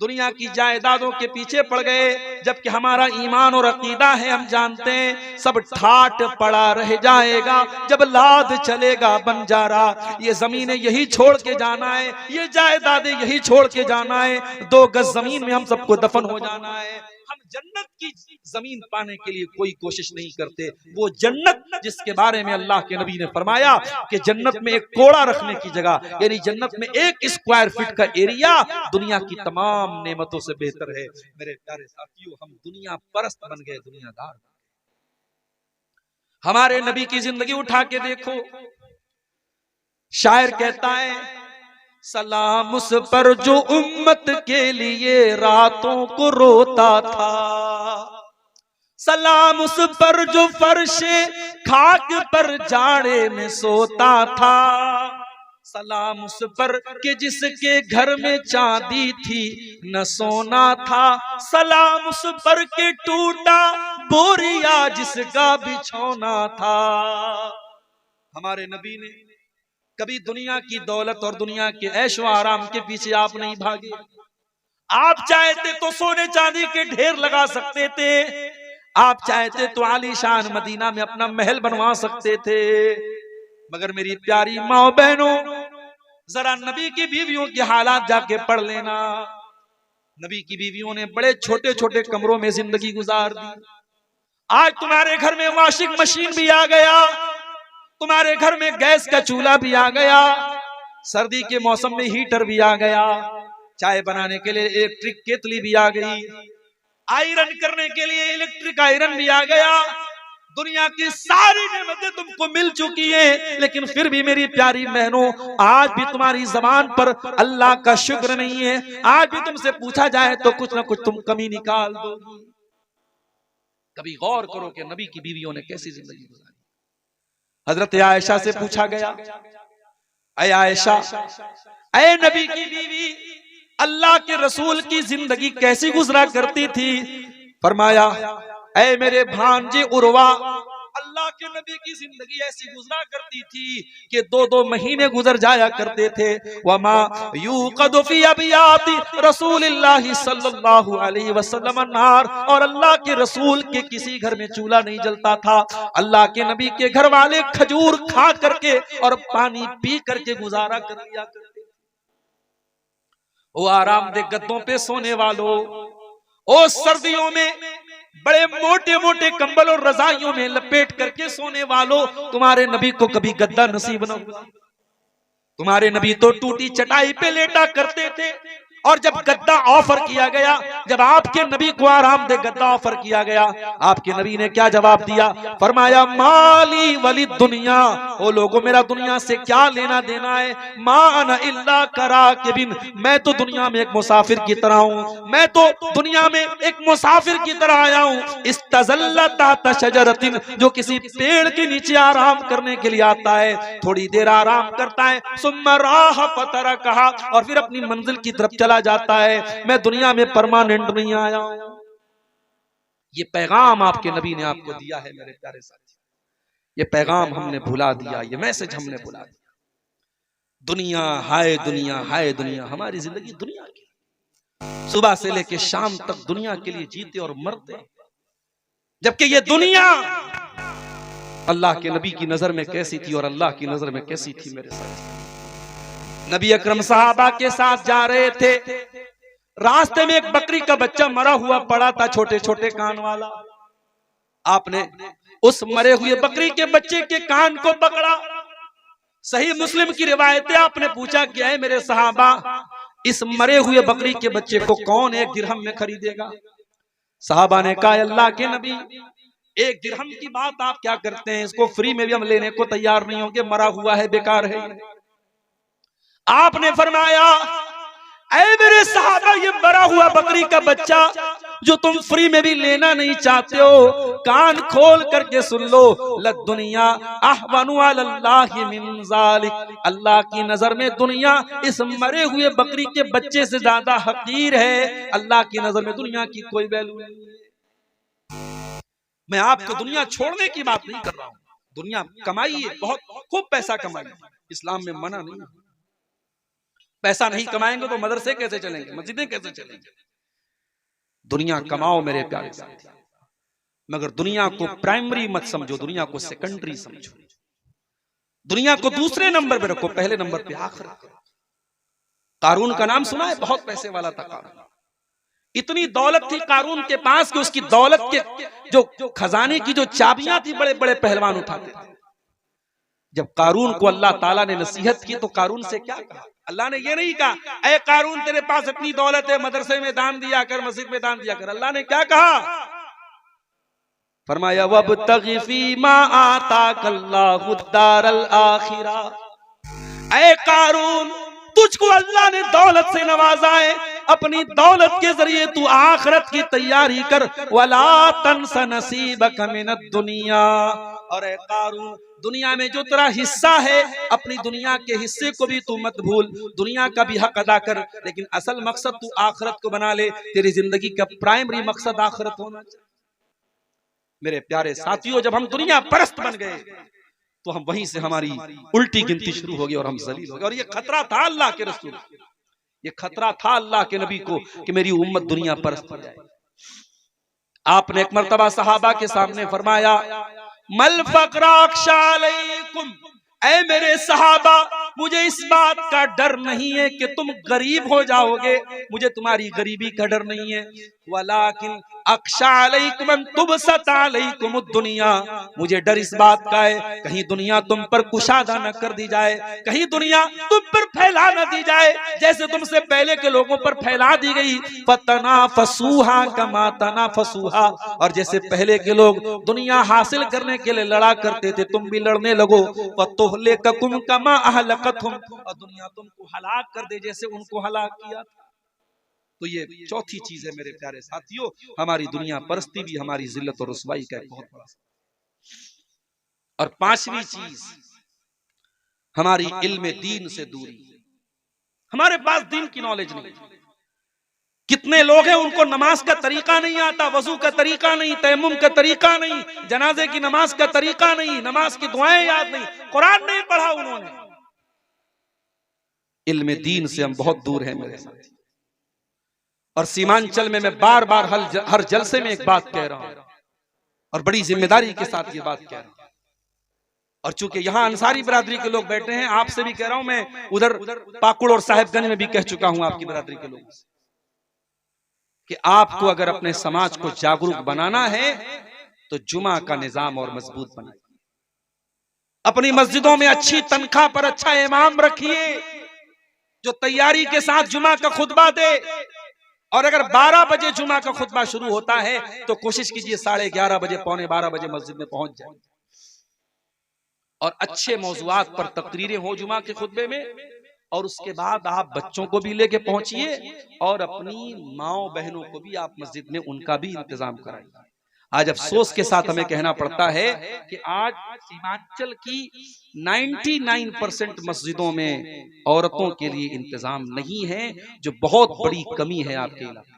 दुनिया की जायदादों के पीछे पड़ गए, जबकि हमारा ईमान और अकीदा है, हम जानते हैं सब ठाट पड़ा रह जाएगा जब लाद चलेगा बंजारा। ये जमीनें यही छोड़ के जाना है, ये जायदादें यही छोड़ के जाना है, 2 गज जमीन में हम सबको दफन हो जाना है। हम जन्नत की जमीन पाने के लिए कोई कोशिश नहीं करते, वो जन्नत जिसके बारे में अल्लाह के नबी ने फरमाया कि जन्नत में एक कोड़ा रखने की जगह, यानी जन्नत में 1 स्क्वायर फीट का एरिया दुनिया की तमाम नेमतों से बेहतर है। मेरे प्यारे साथियों, हम दुनिया परस्त बन गए, दुनियादार। हमारे नबी की जिंदगी उठा के देखो, शायर कहता है सलाम उस पर जो उम्मत के लिए रातों को रोता था, सलाम उस पर जो फर्शे खाक पर जाड़े में सोता था, सलाम उस पर के जिसके घर में चांदी थी न सोना था, सलाम उस पर के टूटा बोरिया जिसका बिछौना था। हमारे नबी ने कभी दुनिया की दौलत और दुनिया के ऐशो आराम के पीछे आप नहीं भागे। आप चाहते तो सोने चांदी के ढेर लगा सकते थे, आप चाहते तो आलीशान मदीना में अपना महल बनवा सकते थे, मगर मेरी प्यारी माँ बहनों, जरा नबी की बीवियों के हालात जाके पढ़ लेना। नबी की बीवियों ने बड़े छोटे छोटे कमरों में जिंदगी गुजार दी। आज तुम्हारे घर में वॉशिंग मशीन भी आ गया, तुम्हारे घर में गैस का चूल्हा भी आ गया, सर्दी के मौसम में हीटर भी आ गया, चाय बनाने के लिए इलेक्ट्रिक केतली भी आ गई, आयरन करने के लिए इलेक्ट्रिक आयरन भी आ गया। दुनिया की सारी नेमतें तुमको मिल चुकी हैं, लेकिन फिर भी मेरी प्यारी बहनों, आज भी तुम्हारी जबान पर अल्लाह का शुक्र नहीं है। आज भी तुमसे पूछा जाए तो कुछ ना कुछ तुम कमी निकाल दोगी। कभी गौर करो कि नबी की बीवियों ने कैसी जिंदगी गुजारी। हजरत आयशा से पूछा गया, ऐ आयशा, ऐ नबी की बीवी, अल्लाह के रसूल की जिंदगी कैसी गुजरा करती थी? फरमाया, ऐ मेरे भांजे उर्वा, अल्लाह के नबी की जिंदगी ऐसी गुजरा करती थी कि 2-2 महीने गुजर जाया करते थे। वमा यूक़दु फी अबियाति रसूलिल्लाहि सल्लल्लाहु अलैहि वसल्लम अन्नार, और अल्लाह के रसूल के किसी घर में चूल्हा नहीं जलता था। अल्लाह के नबी के घर वाले खजूर खा करके और पानी पी करके गुजारा कर लिया करते। वो आरामदेह गद्दों पे सोने वालों, ओ सर्दियों में बड़े मोटे मोटे कंबल और रजाइयों में लपेट करके सोने वालों, तुम्हारे नबी को कभी गद्दा नसीब न हुआ। तुम्हारे नबी तो टूटी चटाई पे लेटा करते थे, और जब गद्दा ऑफर किया गया, जब आपके नबी को आरामदेह गद्दा ऑफर किया गया, आपके नबी ने क्या जवाब दिया? फरमाया, माली वली दुनिया, ओ लोगों, मेरा दुनिया से क्या लेना देना है? मा अना इल्ला कराकिबिन, मैं तो दुनिया में एक मुसाफिर की तरह हूँ, मैं तो दुनिया में एक मुसाफिर की तरह आया हूँ। इस्तज़ल्ला तहत शजरतिन, जो किसी पेड़ के नीचे आराम करने के लिए आता है, थोड़ी देर आराम करता है, सुम्मा राह फतरकहा, और फिर अपनी मंजिल की तरफ चला जाता है। मैं दुनिया में परमानेंट नहीं आया हूं। ये पैगाम आपके नबी ने आपको दिया है मेरे प्यारे साथी, ये पैगाम हमने भुला दिया, ये मैसेज हमने भुला दिया। दुनिया हाय दुनिया, हाय दुनिया, हमारी जिंदगी दुनिया की, सुबह से लेके शाम तक दुनिया के लिए जीते और मरते, जबकि ये दुनिया अल्लाह के नबी की नजर में कैसी थी और अल्लाह की नजर में कैसी थी मेरे साथ। नबी अकरम सहाबा के साथ जा रहे थे, रास्ते में एक बकरी का बच्चा मरा हुआ पड़ा था, छोटे छोटे कान वाला। आपने उस मरे हुए बकरी के बच्चे के कान को पकड़ा। सही मुस्लिम की रिवायत है, आपने पूछा क्या है मेरे सहाबा, इस मरे हुए बकरी के बच्चे को कौन 1 दिरहम में खरीदेगा? सहाबा ने कहा, अल्लाह के नबी, 1 दिरहम की बात आप क्या करते हैं, इसको फ्री में भी हम लेने को तैयार नहीं होंगे, मरा हुआ है, बेकार है। आपने फरमाया, ऐ मेरे सहाबा, ये मरा हुआ बकरी का बच्चा जो तुम फ्री में भी लेना नहीं चाहते हो, कान खोल करके सुन लो, लद्दुनिया अहवनु अलल्लाहि मिन ज़ालिक, अल्लाह की नजर में दुनिया इस मरे हुए बकरी के बच्चे से ज्यादा हकीर है। अल्लाह की नजर में दुनिया की कोई वैल्यू नहीं है। मैं आपको दुनिया छोड़ने की बात नहीं कर रहा हूं, दुनिया कमाइए, बहुत खूब पैसा कमाइए, इस्लाम में मना नहीं। पैसा नहीं कमाएंगे तो मदरसे कैसे चलेंगे, मस्जिदें कैसे चलेंगे। दुनिया कमाओ मेरे प्यारे साथी, मगर दुनिया को प्राइमरी मत समझो, दुनिया को सेकेंडरी समझो, दुनिया को दूसरे नंबर पे रखो, पहले नंबर पे आखिरत करो। कारून का नाम सुना है, बहुत पैसे वाला था कारून। इतनी दौलत थी कारून के पास कि उसकी दौलत के जो खजाने की जो चाबियां थी बड़े बड़े पहलवान उठाते थे। जब कारून को अल्लाह ताला ने नसीहत की तो कारून से क्या कहा? अल्लाह ने ये नहीं कहा, ऐ कारून तेरे पास इतनी दौलत है, मदरसे में दान दिया कर, मस्जिद में दान दिया कर। अल्लाह ने क्या कहा? फरमाया वब्तगी फीमा आताकल्लाहु दारल आखिरा। ऐ कारून, तुझको अल्लाह ने दौलत से नवाजा है, अपनी दौलत के जरिए तू आखिरत की तैयारी कर। वला तंस नसीबक मिनद दुनिया। और ऐ कारून, दुनिया में जो तेरा हिस्सा है, अपनी दुनिया के हिस्से को भी तू मत भूल, दुनिया का भी हक अदा कर, लेकिन असल मकसद तू आखिरत को बना ले। तेरी जिंदगी का प्राइमरी मकसद आखिरत होना चाहिए। मेरे प्यारे साथियों, जब हम दुनिया परस्त बन गए तो हम वहीं से हमारी उल्टी गिनती शुरू हो गई और हम जलील हो गए। और ये खतरा था अल्लाह के रसूल, ये खतरा था अल्लाह के नबी को कि मेरी उम्मत दुनिया परस्त हो जाए। आपने एक मर्तबा सहाबा के सामने फरमाया, मल फक़रा अख्शा अलैकुम, ऐ मेरे सहाबा, मुझे इस बात का डर नहीं है कि तुम गरीब हो जाओगे, मुझे तुम्हारी गरीबी का डर नहीं है। वलाकिन अख्शा अलैकुम अन तुबसत अलैकुम दुनिया, मुझे डर इस बात का है कहीं दुनिया तुम पर कुशादा न कर दी जाए, कहीं दुनिया तुम पर फैला न दी जाए जैसे तुमसे पहले के लोगों पर फैला दी गई। फतनाफसूहा कमा तनाफसूहा, और जैसे पहले के लोग दुनिया हासिल करने के लिए लड़ा करते थे, तुम भी लड़ने लगो। फतुहलिकुम कमा अहलकतहुम, और दुनिया तुमको हलाक कर दे जैसे उनको हलाक किया था। तो ये चौथी चीज है मेरे प्यारे साथियों, हमारी दुनिया परस्ती भी हमारी जिल्लत और रुसवाई का एक बहुत बड़ा। और पांचवी चीज, हमारी इल्म दीन से दूरी। हमारे पास दीन की नॉलेज नहीं। कितने लोग हैं उनको नमाज का तरीका नहीं आता, वजू का तरीका नहीं, तयम्मुम का तरीका नहीं, जनाजे की नमाज का तरीका नहीं, नमाज की दुआएं याद नहीं, कुरान नहीं पढ़ा उन्होंने। इल्म दीन से हम बहुत दूर हैं मेरे साथ। और सीमांचल में मैं बार बार हर जलसे में एक बात कह रहा हूं और बड़ी जिम्मेदारी के साथ ये बात कह रहा हूं। और चूंकि यहां अंसारी बिरादरी के लोग बैठे हैं, आपसे भी कह रहा हूं, मैं उधर पाकुड़ और साहिबगंज में भी कह चुका हूं आपकी बिरादरी के लोगों से कि आपको अगर अपने समाज को जागरूक बनाना है तो जुमा का निजाम और मजबूत बनाइए। अपनी मस्जिदों में अच्छी तनख्वाह पर अच्छा इमाम रखिए जो तैयारी के साथ जुमा का खुतबा दे। और अगर 12 बजे जुमा का खुतबा शुरू होता है तो कोशिश कीजिए 11:30 बजे, 11:15 बजे मस्जिद में पहुंच जाए। और अच्छे मौजुआत पर तकरीरें हो जुमा के खुतबे में, और उसके बाद आप बच्चों को भी लेके पहुंचिए और अपनी माओ बहनों को भी आप मस्जिद में उनका भी इंतजाम कराइए। आज अफसोस के साथ हमें कहना पड़ता है कि आज सीमांचल की 99% मस्जिदों में औरतों के लिए इंतजाम नहीं है, जो बहुत बड़ी कमी है आपके इलाके।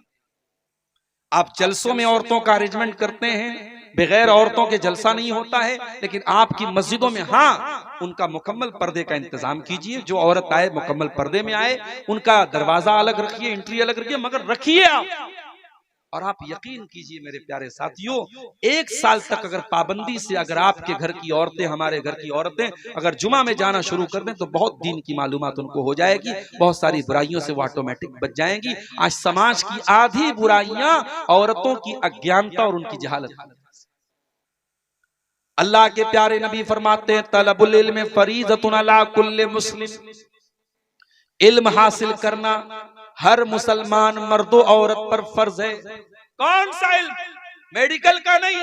आप जलसों में औरतों का अरेंजमेंट करते हैं, बगैर औरतों के जलसा नहीं होता है, लेकिन आपकी मस्जिदों में हाँ उनका मुकम्मल पर्दे का इंतजाम कीजिए। जो औरत आए मुकम्मल पर्दे में आए, उनका दरवाजा अलग रखिए, एंट्री अलग रखिए, मगर रखिए आप। और आप यकीन कीजिए मेरे प्यारे साथियों, 1 साल तक अगर पाबंदी से अगर आपके घर की औरतें, हमारे घर की औरतें अगर जुमा में जाना शुरू कर दें तो बहुत दीन की मालूमात उनको हो जाएगी, बहुत सारी बुराइयों से वो ऑटोमेटिक बच जाएंगी। आज समाज की आधी बुराइयां औरतों की अज्ञानता और उनकी जहालत। अल्लाह के प्यारे नबी फरमाते हैं, तलबुल इल्म फरीज़तुन अला कुल्li मुस्लिम, इल्म हासिल करना हर मुसलमान मर्दो औरत पर फर्ज है। कौन सा इल्म? मेडिकल का नहीं।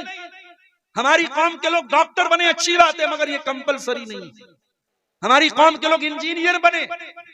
हमारी कौम के लोग डॉक्टर बने, अच्छी बात है, मगर ये कंपलसरी नहीं। हमारी कौम के लोग इंजीनियर बने,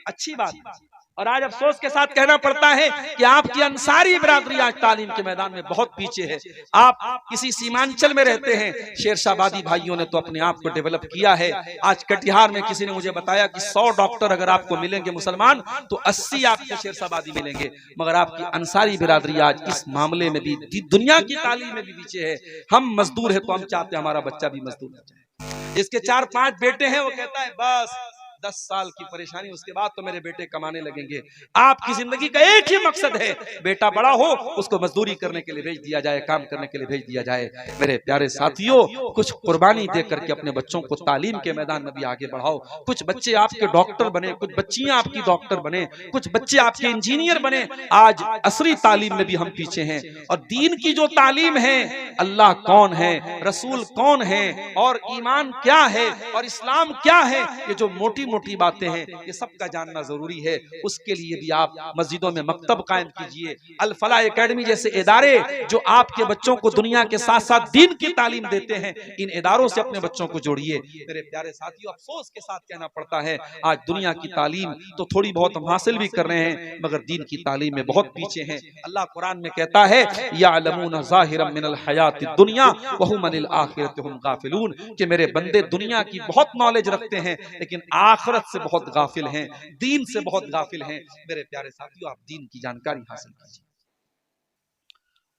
अच्छी बात। और आज अफसोस के साथ कहना पड़ता है कि आपकी अंसारी बिरादरी आज तालीम के मैदान में बहुत पीछे है। आप किसी सीमांचल में रहते हैं, शेरशाबादी भाइयों ने तो अपने आप को डेवलप किया है। आज कटिहार में किसी ने मुझे बताया कि 100 डॉक्टर अगर आपको मिलेंगे मुसलमान तो 80 आपको शेरशाबादी मिलेंगे, मगर आपकी अंसारी बिरादरी आज इस मामले में भी दुनिया की तालीम में भी पीछे है। हम मजदूर है तो हम चाहते हैं हमारा बच्चा भी मजदूर हो जाए। इसके 4-5 बेटे हैं, वो कहता है बस 10 साल की परेशानी, उसके बाद तो मेरे बेटे कमाने लगेंगे। आपकी जिंदगी का एक ही मकसद है, बेटा बड़ा हो उसको मजदूरी करने के लिए भेज दिया जाए, काम करने के लिए भेज दिया जाए। मेरे प्यारे साथियों, कुछ कुर्बानी दे करके अपने बच्चों को तालीम के मैदान में भी आगे बढ़ाओ। कुछ बच्चे आपके डॉक्टर बने, कुछ बच्चियां आपकी डॉक्टर बने, कुछ बच्चे आपके इंजीनियर बने। आज असरी तालीम में भी हम पीछे हैं, और दीन की जो तालीम है, अल्लाह कौन है, रसूल कौन है, और ईमान क्या है, और इस्लाम क्या है, ये जो मोटी मोटी बातें हैं, ये सबका जानना जरूरी है। उसके लिए भी आप मस्जिदों में मकतब कायम कीजिए। अल फलाह एकेडमी जैसे इदारे जो आपके बच्चों को दुनिया के साथ साथ दीन की तालीम देते हैं, इन इदारों से अपने बच्चों को जोड़िए। मेरे प्यारे साथियों, अफसोस के साथ कहना पड़ता है, आज दुनिया की तालीम तो थोड़ी बहुत हम हासिल भी कर रहे हैं, मगर दीन की तालीम में बहुत पीछे हैं। अल्लाह कुरान में कहता है, यालमून ज़ाहिरम मिनल हयातिद दुनिया व हुम अनिल आखिरति हुम गाफिलून, कि मेरे बंदे दुनिया की बहुत नॉलेज रखते हैं, लेकिन आखिरत से बहुत गाफिल हैं, दीन से बहुत गाफिल हैं। मेरे प्यारे साथियों, आप दीन की जानकारी हासिल कीजिए।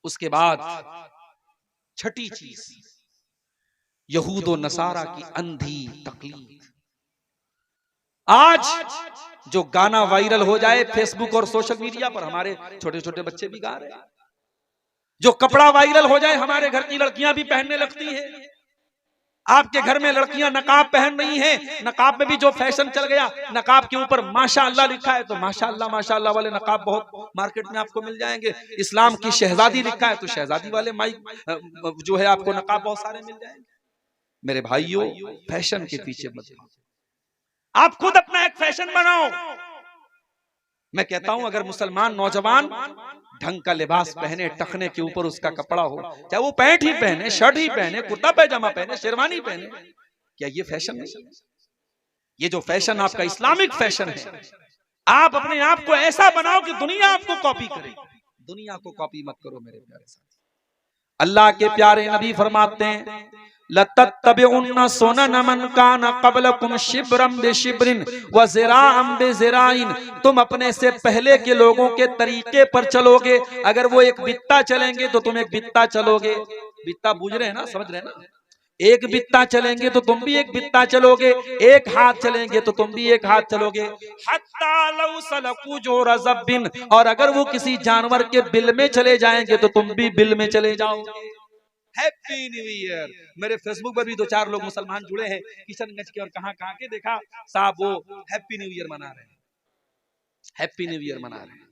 उसके बाद छठी चीज, यहूद और नसारा की अंधी तकलीद। आज जो गाना वायरल हो जाए फेसबुक और सोशल मीडिया पर, हमारे छोटे छोटे बच्चे भी गा रहे हैं। जो कपड़ा वायरल हो जाए, हमारे घर की लड़कियां भी पहनने लगती हैं। आपके घर में लड़कियां नकाब पहन रही हैं, नकाब में भी जो फैशन चल गया, नकाब के ऊपर माशाअल्लाह लिखा है तो माशाअल्लाह वाले नकाब बहुत मार्केट में आपको मिल जाएंगे। इस्लाम की शहजादी लिखा है तो शहजादी वाले माइक जो है आपको नकाब बहुत सारे मिल जाएंगे। मेरे भाइयों, फैशन के पीछे मत जाओ, आप खुद अपना एक फैशन बनाओ। मैं कहता हूं, अगर मुसलमान नौजवान ढंग का लिबास पहने, टखने के ऊपर उसका कपड़ा हो, चाहे वो पैंट ही पहने, शर्ट ही पहने, कुर्ता पैजामा पहने, शेरवानी पहने, क्या ये फैशन नहीं? ये जो फैशन आपका इस्लामिक फैशन है, आप अपने आप को ऐसा बनाओ कि दुनिया आपको कॉपी करे। दुनिया को कॉपी मत करो मेरे प्यारे साथी। अल्लाह के प्यारे नबी फरमाते हैं, लतत्तबिउन्ना सुनन मन कान क़ब्लकुम शिब्रम बिशिब्रिन व ज़िराअम बिज़िराइन, तुम अपने से पहले के लोगों के तरीके पर चलोगे। अगर वो एक बित्ता चलेंगे तो तुम एक बित्ता चलोगे। बित्ता बूझ रहे हैं ना, समझ रहे हैं ना? एक बित्ता चलेंगे तो तुम भी एक बित्ता चलोगे, एक हाथ चलेंगे तो तुम भी एक हाथ चलोगे। हत्ता लौ सलकू जोरा ज़ब्बिन, और अगर वो किसी जानवर के बिल में चले जाएंगे तो तुम भी बिल में चले जाओगे। Happy new year. मेरे फेसबुक पर भी 2-4 लोग मुसलमान जुड़े हैं, किशनगंज के और कहां के, देखा साहब वो हैप्पी न्यू ईयर मना रहे हैं। हैप्पी न्यू ईयर मना रहे हैं।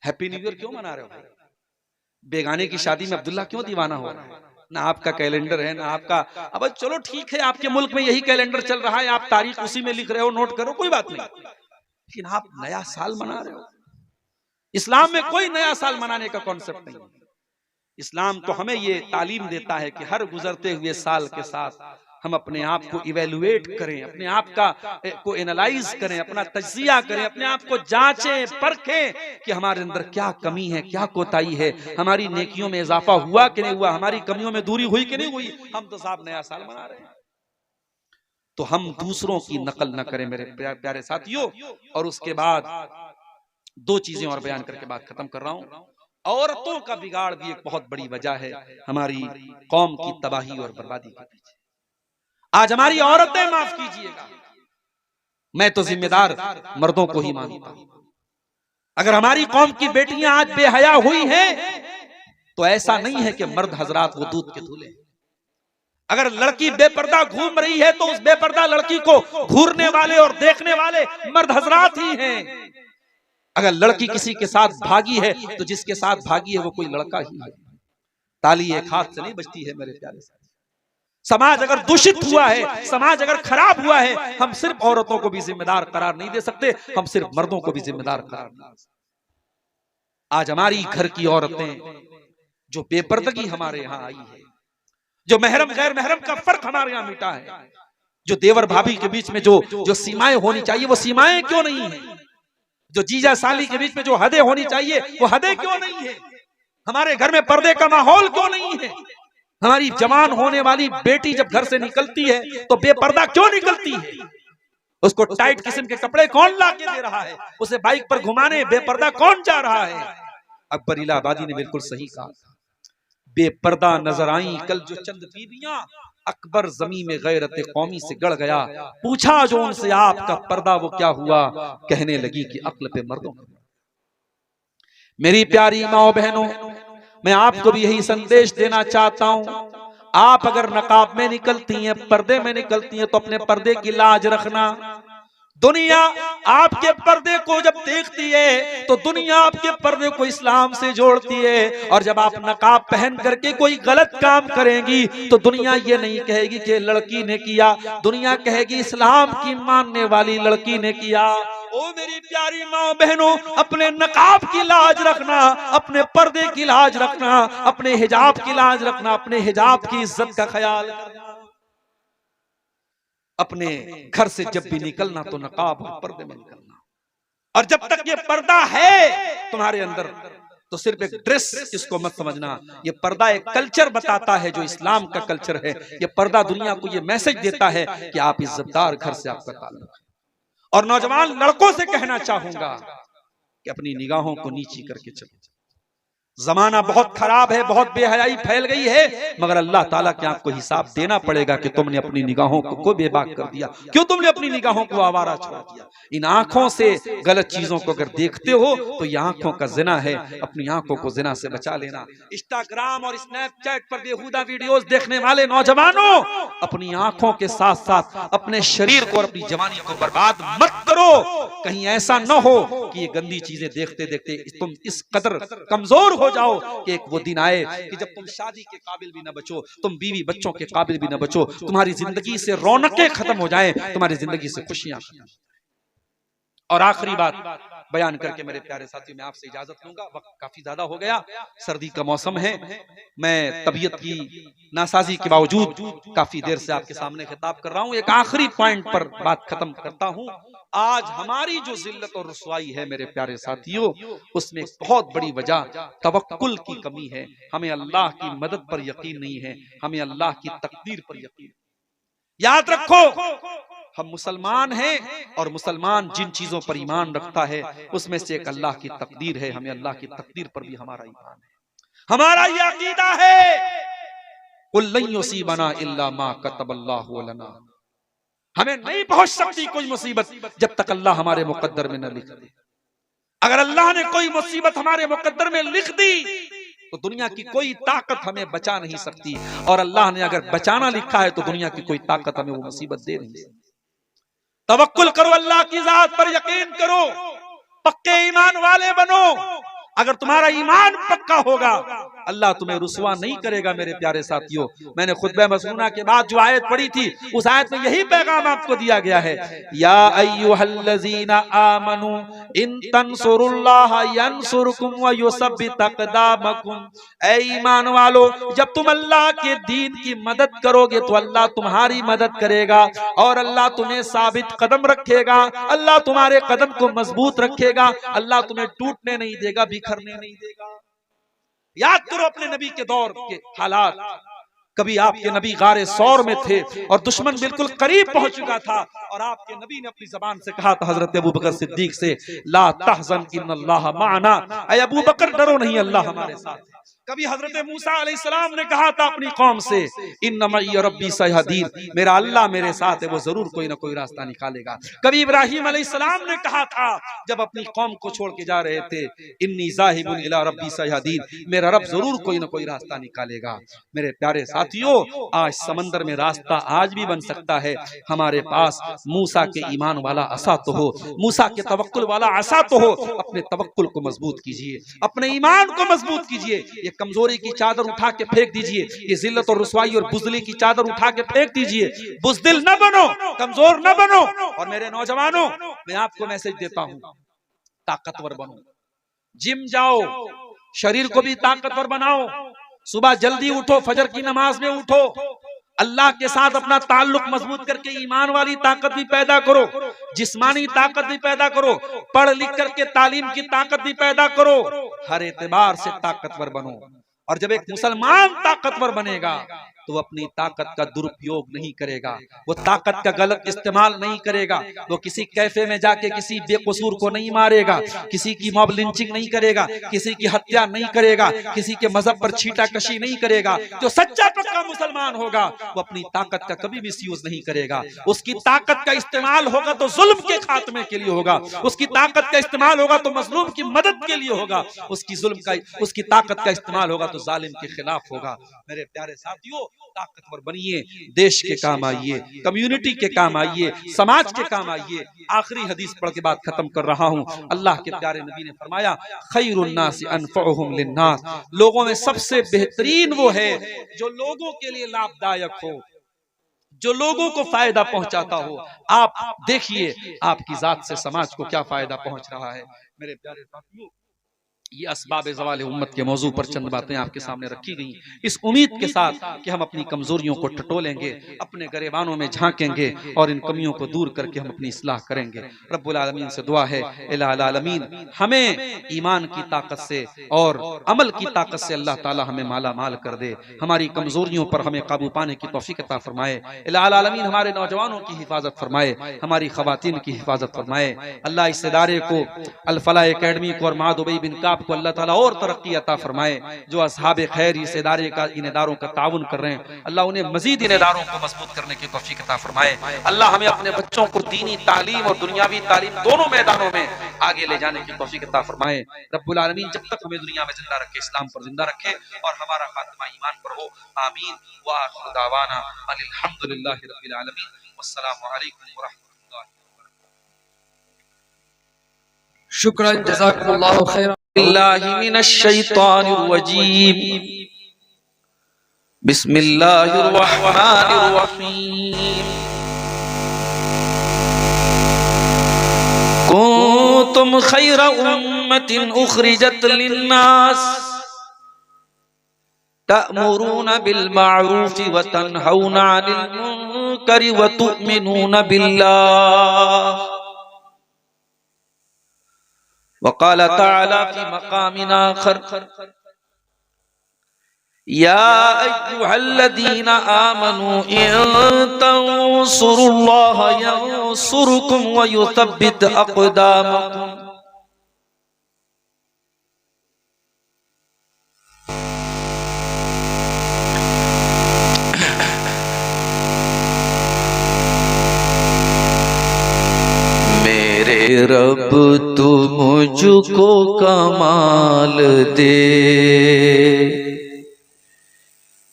हैप्पी न्यू ईयर क्यों मना रहे हो भाई? बेगाने की शादी में अब्दुल्ला क्यों दीवाना हो रहा है? ना आपका कैलेंडर है ना आपका। अब चलो ठीक है, आपके मुल्क में यही कैलेंडर चल रहा है, आप तारीख उसी में लिख रहे हो, नोट करो, कोई बात नहीं, लेकिन आप नया साल मना रहे हो। इस्लाम में कोई नया साल मनाने का कॉन्सेप्ट नहीं। इस्लाम तो हमें ये तालीम देता है कि हर गुजरते हुए साल के साथ हम अपने आप को इवेलुएट करें, अपने आप को एनालाइज करें, अपना तज्जिया करें, अपने आप को जांचें, परखें कि हमारे अंदर क्या कमी है, क्या कोताही है, हमारी नेकियों में इजाफा हुआ कि नहीं हुआ, हमारी कमियों में दूरी हुई कि नहीं हुई। हम तो साहब नया साल मना रहे हैं, तो हम दूसरों की नकल न करें मेरे प्यारे साथियों। और उसके बाद 2 चीजें और बयान करके बात खत्म कर रहा हूं। औरतों का बिगाड़ भी एक बहुत बड़ी वजह है हमारी कौम की तबाही और बर्बादी के पीछे। आज हमारी औरतें, माफ कीजिएगा, मैं तो जिम्मेदार मर्दों को ही मानता हूं। अगर हमारी कौम की बेटियां आज बेहया हुई हैं तो ऐसा नहीं है कि मर्द हजरात वो दूध के धुले। अगर लड़की बेपर्दा घूम रही है तो उस बेपर्दा लड़की को घूरने वाले और देखने वाले मर्द हजरात ही हैं। अगर लड़की किसी के साथ भागी है तो जिसके साथ भागी है वो कोई लड़का ही है। ताली एक हाथ से नहीं बजती है मेरे प्यारे साथी। समाज अगर दूषित हुआ है, समाज अगर खराब हुआ है, हम सिर्फ औरतों को भी जिम्मेदार करार नहीं दे सकते, हम सिर्फ मर्दों को भी जिम्मेदार करार नहीं दे सकते। आज हमारी घर की औरतें जो बेपर्दगी हमारे यहाँ आई है, जो महरम गैर महरम का फर्क हमारे यहाँ मिटा है, जो देवर भाभी के बीच में जो सीमाएं होनी चाहिए वो सीमाएं क्यों नहीं है, जो जीजा साली के बीच में जो हदें होनी चाहिए वो हदें क्यों नहीं है, हमारे घर में पर्दे का माहौल क्यों नहीं है। हमारी जवान होने वाली बेटी जब घर से निकलती है तो बेपर्दा क्यों निकलती है, उसको टाइट किस्म के कपड़े कौन ला के दे रहा है, उसे बाइक पर घुमाने बेपर्दा कौन जा रहा है। अकबर इलाहाबादी ने बिल्कुल सही कहा, बेपर्दा नजर आई कल जो चंद बीबियां अकबर जमीन में गैरत कौमी से गड़ गया। पूछा जो उनसे आपका पर्दा वो क्या हुआ, कहने लगी कि अक्ल पे मर्दों। मेरी प्यारी माओ बहनों, मैं आपको भी यही संदेश देना चाहता हूं, आप अगर नकाब में निकलती हैं, पर्दे में निकलती हैं, तो अपने पर्दे की लाज रखना। दुनिया आपके पर्दे को जब देखती है तो दुनिया आपके पर्दे को इस्लाम से जोड़ती है, और जब आप नकाब पहन करके कोई गलत काम करेंगी तो दुनिया ये नहीं कहेगी कि लड़की ने किया, दुनिया कहेगी इस्लाम की मानने वाली लड़की ने किया। ओ मेरी प्यारी माँ बहनों, अपने नकाब की लाज रखना, अपने पर्दे की लाज रखना, अपने हिजाब की लाज रखना, अपने हिजाब की इज्जत का ख्याल रखना। अपने घर से जब भी निकलना तो नकाब और पर्दे में निकलना, और जब तक ये पर्दा है तुम्हारे अंदर तो सिर्फ एक ड्रेस इसको मत समझना। ये पर्दा एक कल्चर बताता है जो इस्लाम का कल्चर है। ये पर्दा दुनिया को ये मैसेज देता है कि आप इज्जतदार घर से आपका ताल्लुक है। और नौजवान लड़कों से कहना चाहूंगा कि अपनी निगाहों को नीची करके चलो। जमाना बहुत खराब है, बहुत बेहयाई फैल गई है, मगर अल्लाह ताला के आपको हिसाब देना पड़ेगा कि तुमने अपनी निगाहों को बेबाक कर दिया। क्यों तुमने अपनी निगाहों को आवारा छोड़ दिया? इन आंखों से गलत चीजों को अगर देखते हो तो ये आंखों का जिना है। अपनी आंखों को जिना से बचा लेना। इंस्टाग्राम और स्नैपचैट पर बेहुदा वीडियोस देखने वाले नौजवानों, अपनी आंखों के साथ साथ अपने शरीर को और अपनी जवानी को बर्बाद मत करो। कहीं ऐसा न हो कि ये गंदी चीजें देखते देखते तुम इस कदर कमजोर हो जाओ कि एक वो दिन आए कि जब तुम शादी के काबिल भी न बचो, तुम बीवी बच्चों के काबिल भी न बचो, तुम्हारी जिंदगी से रौनकें खत्म हो जाएं, तुम्हारी जिंदगी से खुशियां। और आखिरी बात बयान करके मेरे प्यारे साथियों मैं आपसे इजाजत लूंगा, वक्त काफी ज्यादा हो गया, सर्दी का मौसम है, मैं तबीयत की नासाजी के बावजूद काफी देर से आपके सामने खिताब कर रहा हूं। एक आखिरी पॉइंट पर बात खत्म करता हूं। आज हमारी जो जिल्लत और रुसवाई है मेरे प्यारे साथियों, उसमें बहुत बड़ी वजह तवक्कुल की कमी है। हमें अल्लाह की मदद पर यकीन नहीं है, हमें अल्लाह की तकदीर पर यकीन। याद रखो, हम मुसलमान हैं और मुसलमान जिन चीजों पर ईमान रखता है उसमें से एक अल्लाह की तकदीर है। हमें अल्लाह की तकदीर पर भी हमारा ईमान है, हमारा ये अकीदा है, कुल लन युसीबना इल्ला मा कतबल्लाहु लना। हमें नहीं पहुंच सकती कोई मुसीबत जब तक अल्लाह हमारे मुकद्दर में न लिख दे। अगर अल्लाह ने कोई मुसीबत हमारे मुकद्दर में लिख दी तो दुनिया की कोई ताकत हमें बचा नहीं सकती, और अल्लाह ने अगर बचाना लिखा है तो दुनिया की कोई ताकत हमें वो मुसीबत दे नहीं सकती। तवक्कुल करो, अल्लाह की जात पर यकीन करो, पक्के ईमान वाले बनो। अगर तुम्हारा ईमान पक्का होगा अल्लाह तुम्हें रुसवा नहीं करेगा। मेरे प्यारे साथियों, मैंने खुतबा मसनूना के बाद जो आयत पढ़ी थी उस आयत में यही पैगाम आपको दिया गया है, या अय्युहल्लज़ीना आमनू इन तंसुरुल्लाह यंसुरकुम व युसब्बित अक़दामकुम। ऐ ईमान वालो, जब तुम अल्लाह के दीन की मदद करोगे तो अल्लाह तुम्हारी मदद करेगा और अल्लाह तुम्हें साबित कदम रखेगा, अल्लाह तुम्हारे कदम को मजबूत रखेगा, अल्लाह तुम्हें टूटने नहीं देगा, बिखरने नहीं देगा। याद करो अपने नबी के दौर के हालात। कभी आपके नबी गारे सौर में थे और दुश्मन बिल्कुल करीब पहुंच चुका था, और आपके नबी ने अपनी जबान से कहा था हजरत अबू बकर सिद्दीक से, ला तहज़न इन्नल्लाह माअना, ऐ अबू बकर डरो नहीं, अल्लाह हमारे साथ है। कभी हजरत मूसा अलैहिस्सलाम ने कहा था अपनी कौम से, इन्ना मई रब्बी सयहदीन, मेरा अल्लाह मेरे साथ है, वो जरूर कोई ना कोई रास्ता निकालेगा। कभी इब्राहिम अलैहिस्सलाम ने कहा था जब अपनी कौम को छोड़ के जा रहे थे, इन्नी ज़ाहिबुन इला रब्बी सयहदीन, मेरा रब जरूर कोई ना कोई रास्ता निकालेगा। मेरे प्यारे साथियों, आज समंदर में रास्ता आज भी बन सकता है। हमारे पास मूसा के ईमान वाला असा तो हो, मूसा के तवक्कुल वाला असा तो हो। अपने तवक्कुल को मजबूत कीजिए, अपने ईमान को मजबूत कीजिए। ये कमजोरी की चादर उठा के फेंक दीजिए, ये जिल्लत और रुसवाई और बुज़दिली की चादर उठा के फेंक दीजिए। बुज़दिल न बनो, कमजोर न बनो। और मेरे नौजवानों, मैं आपको मैसेज देता हूं, ताकतवर बनो, जिम जाओ, शरीर को भी ताकतवर बनाओ, सुबह जल्दी उठो, फजर की नमाज में उठो, अल्लाह के साथ अपना ताल्लुक मजबूत करके ईमान वाली ताकत भी पैदा करो, जिस्मानी ताकत भी पैदा करो, पढ़ लिख करके तालीम की ताकत भी पैदा करो। हर एतबार से ताकतवर बनो। और जब एक मुसलमान ताकतवर बनेगा तो वो अपनी ताकत का दुरुपयोग नहीं करेगा, वो ताकत का गलत इस्तेमाल नहीं करेगा, वो किसी कैफे में जाके किसी बेकसूर को नहीं मारेगा, किसी की मॉब लिंचिंग नहीं करेगा, किसी की हत्या नहीं करेगा, किसी के मजहब पर छीटाकशी नहीं करेगा। जो सच्चा पक्का मुसलमान होगा वो अपनी ताकत का कभी मिसयूज नहीं करेगा। उसकी ताकत का इस्तेमाल होगा तो जुल्म के खात्मे के लिए होगा, उसकी ताकत का इस्तेमाल होगा तो मजलूम की मदद के लिए होगा, उसकी ताकत का इस्तेमाल होगा तो जालिम के खिलाफ होगा। मेरे प्यारे साथियों, ताकतवर बनिए, देश के काम आइए, कम्युनिटी के काम आइए, समाज के काम आइए। आखिरी हदीस पढ़ के बात खत्म कर रहा हूं। अल्लाह के प्यारे नबी ने फरमाया, खैरुन नास अनफअहुम लिन्नास, लोगों में सबसे बेहतरीन वो है जो लोगों के लिए लाभदायक हो, जो लोगों को फायदा पहुंचाता हो। आप देखिए आपकी जात से समाज को क्या फायदा पहुंच रहा है। मेरे प्यारे साथियों, ये असबाब ज़वाल उम्मत के मौजू पर चंद बातें आपके सामने रखी गई, इस उम्मीद के साथ कि हम अपनी कमजोरियों को टटोलेंगे, अपने गरेबानों में झांकेंगे और इन कमियों को दूर करके हम अपनी इस्लाह करेंगे। रब्बुल आलमीन से दुआ है, इलाहुल आलमीन हमें ईमान की ताकत से और अमल की ताकत से अल्लाह ताला हमें माला माल कर दे, हमारी कमजोरियों पर हमें काबू पाने की तौफीक अता फरमाए। इलाहुल आलमीन हमारे नौजवानों की हिफाजत फरमाए, हमारी खवातीन की हिफाजत फरमाए। अल्लाह इस इदारे को, अल फलाह एकेडमी को और माद उबई बिन काब को अल्लाह ताला और तरक्की अता फरमाए। जो असहाबे खैर इस इदारे का, इन इदारों का ताउन कर रहे हैं, अल्लाह उन्हें मजीद इन इदारों को मजबूत करने की तौफीक अता फरमाए। अल्लाह हमें अपने बच्चों को दीनी तालीम और दुनियावी तालीम दोनों मैदानों में आगे ले जाने की तौफीक अता फरमाए। रब्बुल आलमीन जब तक हमें दुनिया में जिंदा रखे, इस्लाम पर जिंदा रखे और हमारा खात्मा ईमान पर हो। आमीन व आखिर दावाना अल्हम्दुलिल्लाहि रब्बिल आलमीन। वस्सलामु अलैकुम व रहमतुल्लाहि व बरकातुहू। शुक्रन जज़ाकुमुल्लाहु खैरन। बिल्लाहि मिनश शैतानिर रजीम। बिस्मिल्लाहिर रहमानिर रहीम। कुंतुम खैरा उम्मतिन उखरिजत लिन्नास तअमुरूना बिल मारूफ व तनहौना अनिल मुनकर व तु'मिनूना बिल्लाह। वक़ाल तआला फी मक़ामिन आखर, या अय्युहल्लज़ीना आमनू इन तंसुरुल्लाह यंसुरकुम व युथब्बित अक़दामकुम। रब तू मुझको कमाल दे,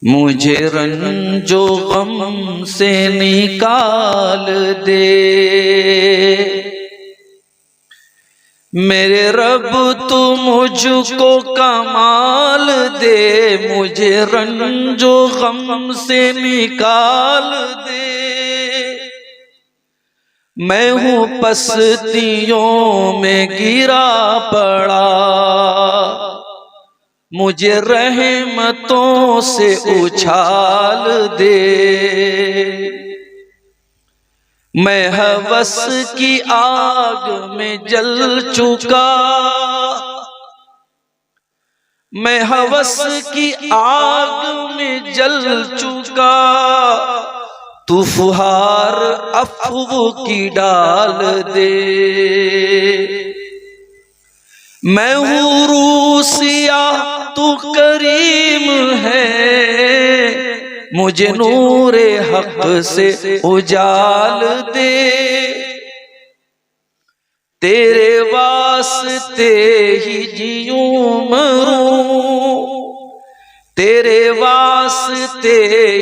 मुझे रंजो गम से निकाल दे। मेरे रब तू मुझको कमाल दे, मुझे रंजो गम से निकाल दे। मैं हूँ पस्तियों में गिरा पड़ा, मुझे रहमतों से उछाल दे। मैं हवस की आग में जल चुका, मैं हवस की आग में जल चुका। तू फुहार अफ़्व की डाल दे। मैं हूँ रूसिया तू करीम है, मुझे नूरे हक से उजाल दे। तेरे वास्ते ही जीऊं मरूं, तेरे वास्ते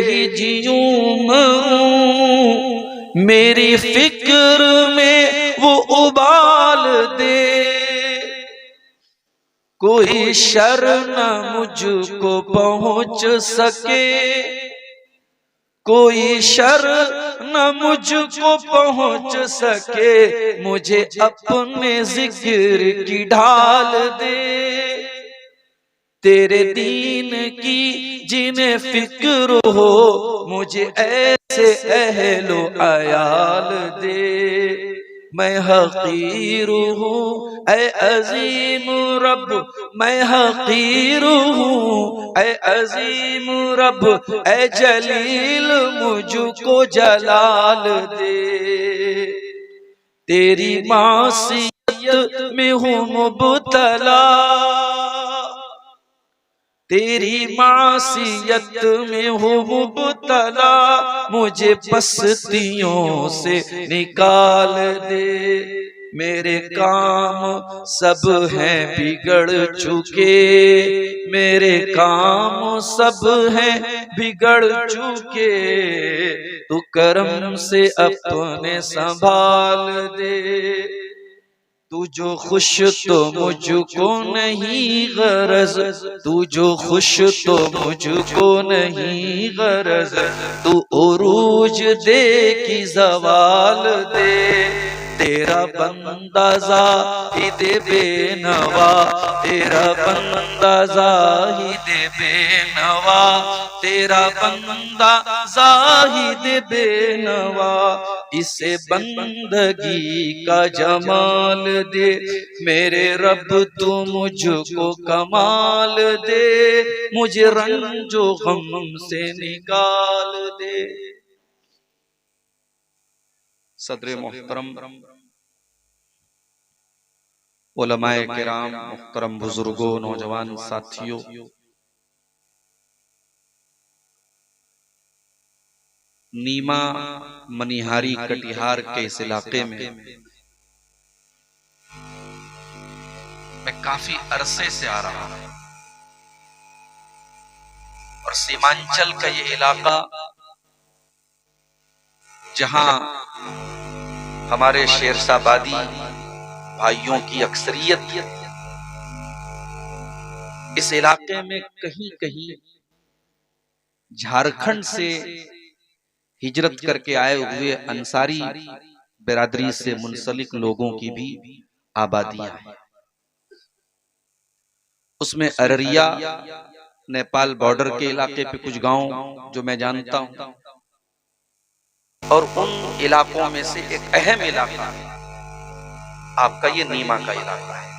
ही जीऊं मरूं। मेरी फिक्र में वो उबाल दे। कोई शर न मुझको पहुंच सके, कोई शर न मुझको पहुंच सके। मुझे अपने जिक्र की ढाल दे। तेरे दीन की जिन्हें फिक्र हो, मुझे ऐसे अहलो अयाल दे। मैं हकीर हूँ ऐ अजीम रब, मैं हकीर हूँ ऐ अजीम रब, ऐ जलील मुझको जलाल दे। तेरी मासियत में हूँ मुब्तला, तेरी मासियत में हूँ मुब्तला, मुझे पस्तियों से निकाल दे। मेरे काम सब हैं बिगड़ चुके, मेरे काम सब हैं बिगड़ चुके, तू करम से अपने संभाल दे। तू जो खुश तो मुझको नहीं गरज, तू जो खुश तो मुझको नहीं गरज, तू उरूज दे कि ज़वाल दे। तेरा बंदा ज़ाहिद बेनवा, तेरा बंदा ज़ाहिद बेनवा, तेरा बंदा ज़ाहिद बेनवा, इसे बंदगी का जमाल दे। मेरे रब तू मुझको कमाल दे, मुझे रंजो गम से निकाल दे। सदरे मोहतरम, उलमाए किराम, मुहतरम बुजुर्गों, नौजवान साथियों, नीमा मनिहारी कटिहार के इस इलाके में मैं काफी अरसे से आ रहा हूं और सीमांचल का ये इलाका जहां हमारे शेरशाहबादी भाइयों की अक्सरियत, इस इलाके में कहीं कहीं झारखंड से हिजरत करके आए हुए अंसारी बिरादरी से मुंसलिक लोगों की भी आबादियां हैं। उसमें अररिया नेपाल बॉर्डर के इलाके पे कुछ गांव जो मैं जानता हूं, और उन इलाकों में से एक अहम इलाका आपका ये नीमा का इलाका है,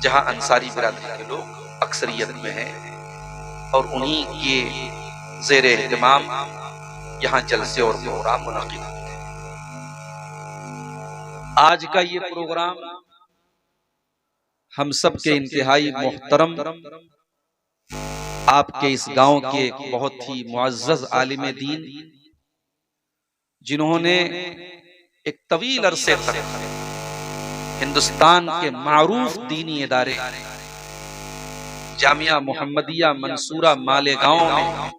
जहां अंसारी बिरादरी के लोग अक्सरियत में हैं और उन्हीं के ज़ेरे इत्तिमाम यहाँ जलसे और प्रोग्राम मुनक़िद होते हैं। आज का ये प्रोग्राम हम सब के इंतहाई मोहतरम आपके इस गांव के एक बहुत ही मुअज़्ज़ज़ आलिम दीन, जिन्होंने एक तवील अरसे तक हिंदुस्तान के मारूफ दीनी इदारे जामिया मुहम्मदिया मंसूरा मालेगांव में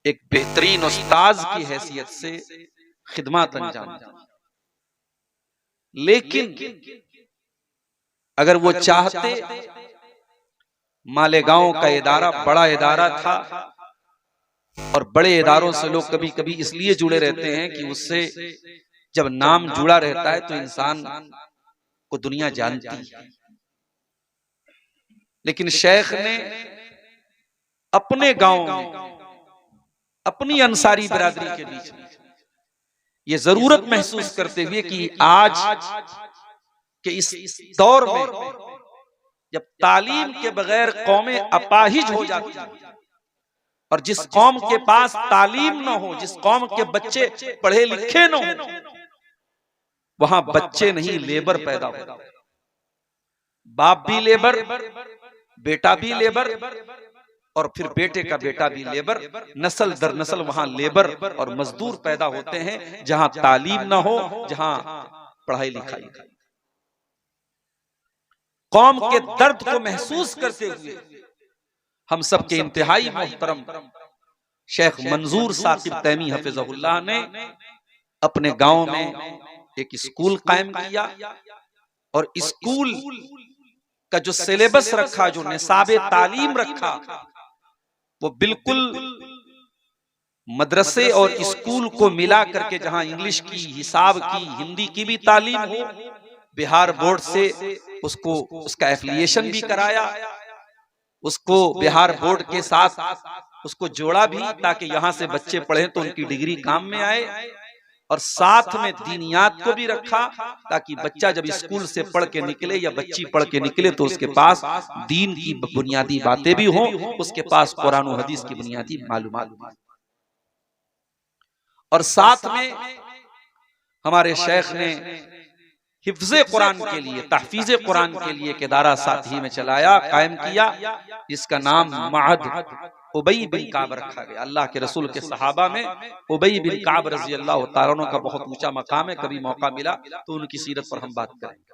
एक बेहतरीन उस्ताद की हैसियत से खिदमत अंजाम दी। लेकिन अगर वो चाहते, मालेगांव का इदारा बड़ा इदारा था और बड़े इदारों से लोग कभी कभी इसलिए जुड़े रहते हैं कि उससे जब नाम जुड़ा रहता है तो इंसान को दुनिया जानती है। लेकिन शेख ने अपने गांव में, अपनी अंसारी बिरादरी के बीच में ये जरूरत महसूस करते हुए कि आज के इस दौर में जब तालीम के बगैर कौमें अपाहिज हो जाती हैं, और जिस कौम के पास तालीम ना हो, जिस कौम के बच्चे पढ़े लिखे ना हो, वहां बच्चे नहीं लेबर पैदा होता। बाप भी लेबर, बेटा भी लेबर, और फिर बेटे का बेटा भी लेबर, नस्ल दर नस्ल वहां लेबर और मजदूर पैदा होते हैं जहां तालीम ना हो, जहां पढ़ाई लिखाई। कौम के दर्द को महसूस करते हुए हम सबके इंतहाई मोहतरम शेख मंजूर साकिब तैमी हफिज़हुल्लाह ने अपने गांव में एक स्कूल कायम किया, और स्कूल का जो सिलेबस रखा, जो निसाबे तालीम रखा, वो बिल्कुल मदरसे और स्कूल को मिला करके, जहां इंग्लिश की, हिसाब की, हिंदी की भी तालीम हो, बिहार बोर्ड से उसको उसका एफिलिएशन भी कराया, उसको बिहार बोर्ड के साथ उसको जोड़ा भी, ताकि यहां से बच्चे पढ़े तो उनकी डिग्री काम में आए। और साथ में दीनियात को भी रखा, ताकि बच्चा जब स्कूल से पढ़ के निकले या बच्ची पढ़ के निकले तो उसके पास दीन की बुनियादी बातें भी हों, उसके पास कुरान और हदीस की बुनियादी मालूमात। और साथ में हमारे शेख ने हिफ्ज़े कुरान के लिए, तहफ़ीज़े कुरान के लिए एक इदारा साथ ही में चलाया, कायम किया, जिसका नाम महद उबई बिन काब रखा गया। अल्लाह के रसूल के सहाबा में उबई बिन काब रज़ी अल्लाह तआला अन्हु का बहुत ऊंचा मकाम है। कभी मौका मिला तो उनकी सीरत पर हम बात करेंगे।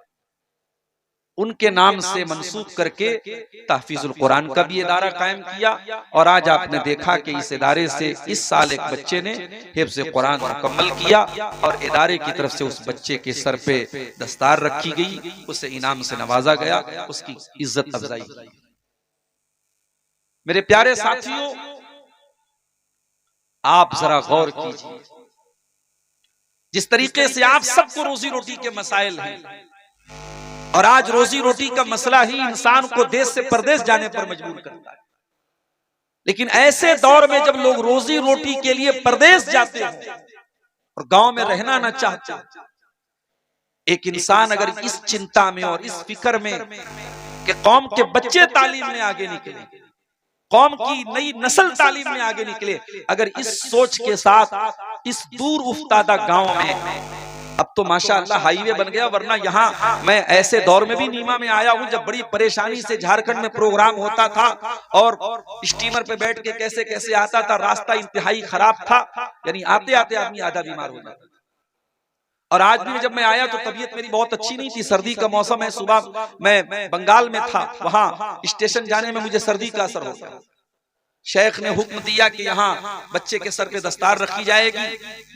उनके नाम से मंसूब करके तहफ़ीज़ुल कुरान का भी इदारा कायम किया। और आज आपने देखा कि इस इदारे से इस साल एक बच्चे ने हिफ्ज़ कुरान मुकम्मल किया और इदारे की तरफ से उस बच्चे के सर पे दस्तार रखी गई, उसे इनाम से नवाजा गया, उसकी इज्जत अफजाई की। मेरे प्यारे साथियों, आप जरा गौर कीजिए, जिस तरीके से आप सबको रोजी रोटी के मसाइल हैं, और आज रोजी रोटी का मसला ही इंसान को देश से परदेश जाने पर मजबूर करता है। लेकिन ऐसे दौर में जब लोग रोजी रोटी के लिए परदेश जाते हैं और गांव में रहना न चाहते, एक इंसान अगर इस चिंता में और इस फिक्र में कि कौम के बच्चे तालीम में आगे निकले, कौम की नई नस्ल तालीम में आगे निकले, अगर इस सोच के साथ इस दूर उफ्तादा गांव में, अब तो माशाअल्लाह हाईवे बन गया, वरना यहाँ मैं ऐसे दौर में भी नीमा में आया हूँ जब बड़ी परेशानी से झारखंड में प्रोग्राम होता था और स्टीमर पे बैठ के कैसे कैसे आता था, रास्ता इंतहाई खराब था, यानी आते आते आदमी आधा बीमार हो जाता। और आज भी जब मैं आया तो तबीयत मेरी बहुत अच्छी नहीं थी, सर्दी का मौसम है, सुबह मैं बंगाल में था, वहां स्टेशन जाने में मुझे सर्दी का असर होता है। शेख ने हुक्म दिया कि यहाँ बच्चे के सर पे दस्तार रखी जाएगी।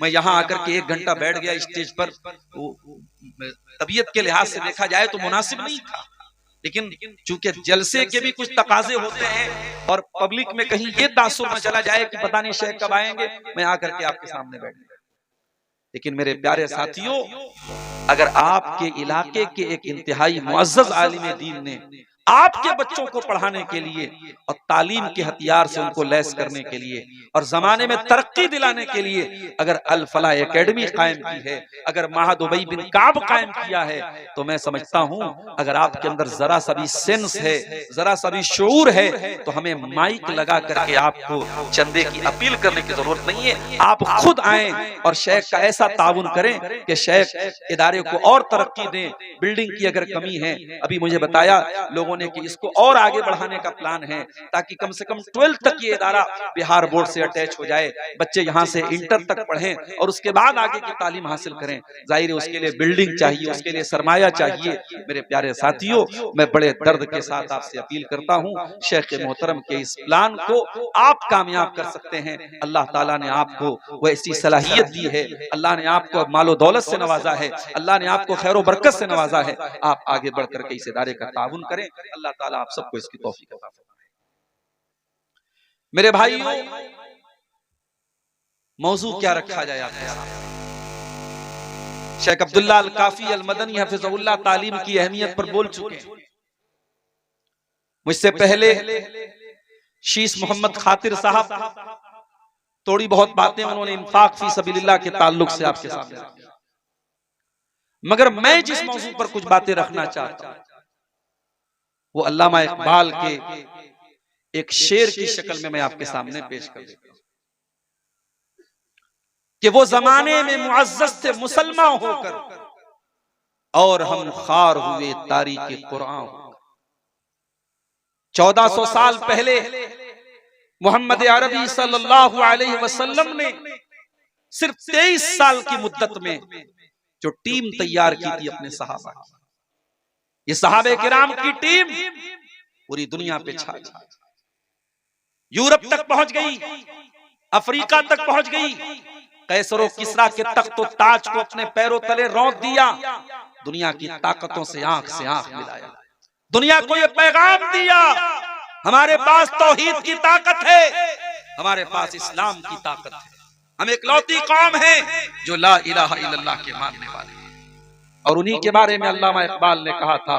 मैं यहाँ आकर के 1 घंटा बैठ गया स्टेज पर। तबीयत के लिहाज से देखा जाए तो मुनासिब नहीं था, लेकिन चूंकि जलसे के भी कुछ तकाजे होते हैं और पब्लिक में कहीं ये तासुर न चला जाए कि पता नहीं शेख कब आएंगे, मैं आकर के आपके सामने बैठ गया। लेकिन मेरे प्यारे साथियों, अगर आपके इलाके के एक इंतहाई मुअज़्ज़ज़ आलिम दीन ने आपके बच्चों को पढ़ाने के लिए और तालीम के हथियार से उनको लैस करने के लिए और जमाने में तरक्की दिलाने के लिए अगर अल फलाह एकेडमी कायम की है, अगर महद उबई बिन काब कायम किया है, तो मैं समझता हूं अगर आपके अंदर जरा सा भी सेंस है, जरा सा भी शऊर है, तो हमें माइक लगा करके आपको चंदे की अपील करने की जरूरत नहीं है। आप खुद आए और शेख का ऐसा ताउन करें कि शेख इदारे को और तरक्की दें। बिल्डिंग की अगर कमी है, अभी मुझे बताया लोगों ने कि इसको और आगे बढ़ाने का प्लान है, ताकि कम से कम 12 तक ये इदारा बिहार बोर्ड से अटैच हो जाए, बच्चे यहाँ से इंटर तक पढ़ें और उसके बाद आगे की तालीम हासिल करें। जाहिर है उसके लिए बिल्डिंग चाहिए, उसके लिए सरमाया चाहिए। मेरे प्यारे साथियों, मैं बड़े दर्द के साथ आपसे अपील करता हूँ, शेख मोहतरम के इस प्लान को आप कामयाब कर सकते हैं। अल्लाह ताला ने आपको वो ऐसी सलाहियत दी है, अल्लाह ने आपको मालो दौलत से नवाजा है, अल्लाह ने आपको खैर बरकत से नवाजा है। आप आगे बढ़कर के इस इदारे का ताउन करें। अल्लाह ताला आप सबको इसकी तौफीक अता फरमाए। मेरे भाइयों, मौजू क्या रखा जाए आपके सामने? शेख अब्दुल्ला अल काफी अल मदनी हफिज़हुल्लाह तालीम की अहमियत पर बोल चुके हैं। मुझसे पहले शीश मोहम्मद खातिर साहब थोड़ी बहुत बातें उन्होंने इंफाक फी सबीलिल्लाह के ताल्लुक से आपके सामने रखी, मगर मैं जिस मौजू पर कुछ बातें रखना चाहता हूं वो अल्लामा इकबाल के एक शेर की शक्ल में मैं आपके सामने पेश कर देता हूं कि वो जमाने में मुअज़्ज़ज़ थे मुसलमान होकर और हम खार हुए तारीक़ कुरान। 1400 साल पहले मोहम्मद अरबी सल्लल्लाहु अलैहि वसल्लम ने सिर्फ 23 साल की मुद्दत में जो टीम तैयार की थी अपने सहाबा की, ये सहाबे किराम की टीम पूरी दुनिया पे छा गई, यूरोप तक पहुंच गई, अफ्रीका तक पहुंच गई, कैसरो किसरा के तख्त व ताज को अपने पैरों तले रौंद दिया, दुनिया की ताकतों से आंख मिलाया, दुनिया को ये पैगाम दिया हमारे पास तौहीद की ताकत है, हमारे पास इस्लाम की ताकत है, हम इकलौती कौम है जो ला इलाहा इल्लल्लाह के मानने वाले हैं। और उन्हीं के बारे में अल्लामा इकबाल ने कहा था,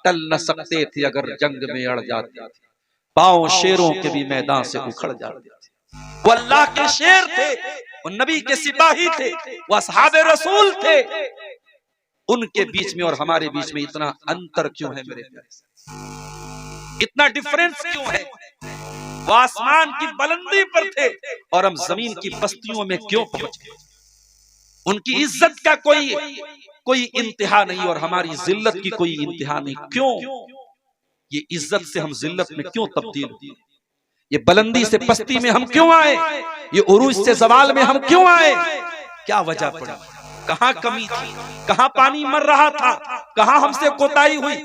टल न सकते थे अगर जंग में अड़ जाते थे, पांव शेरों के भी मैदान से उखड़ जाते थे। वो अल्लाह के शेर थे, वो नबी के सिपाही थे, वो असहाबे रसूल थे। उनके बीच में और हमारे बीच में इतना अंतर क्यों है मेरे प्यारे? इतना डिफरेंस क्यों है? वो आसमान की बुलंदी पर थे और हम जमीन की बस्तियों में क्यों पहुंच गए? उनकी इज्जत का कोई इंतहा नहीं और हमारी जिल्लत की कोई इंतहा नहीं। क्यों? ये इज्जत से हम जिल्लत में क्यों तब्दील हुए? ये बुलंदी से पस्ती में हम क्यों आए? ये उरूज से जवाल में हम क्यों आए? क्या वजह पड़ी? कहां कमी थी? कहां पानी मर रहा था? कहां हमसे कोताही हुई?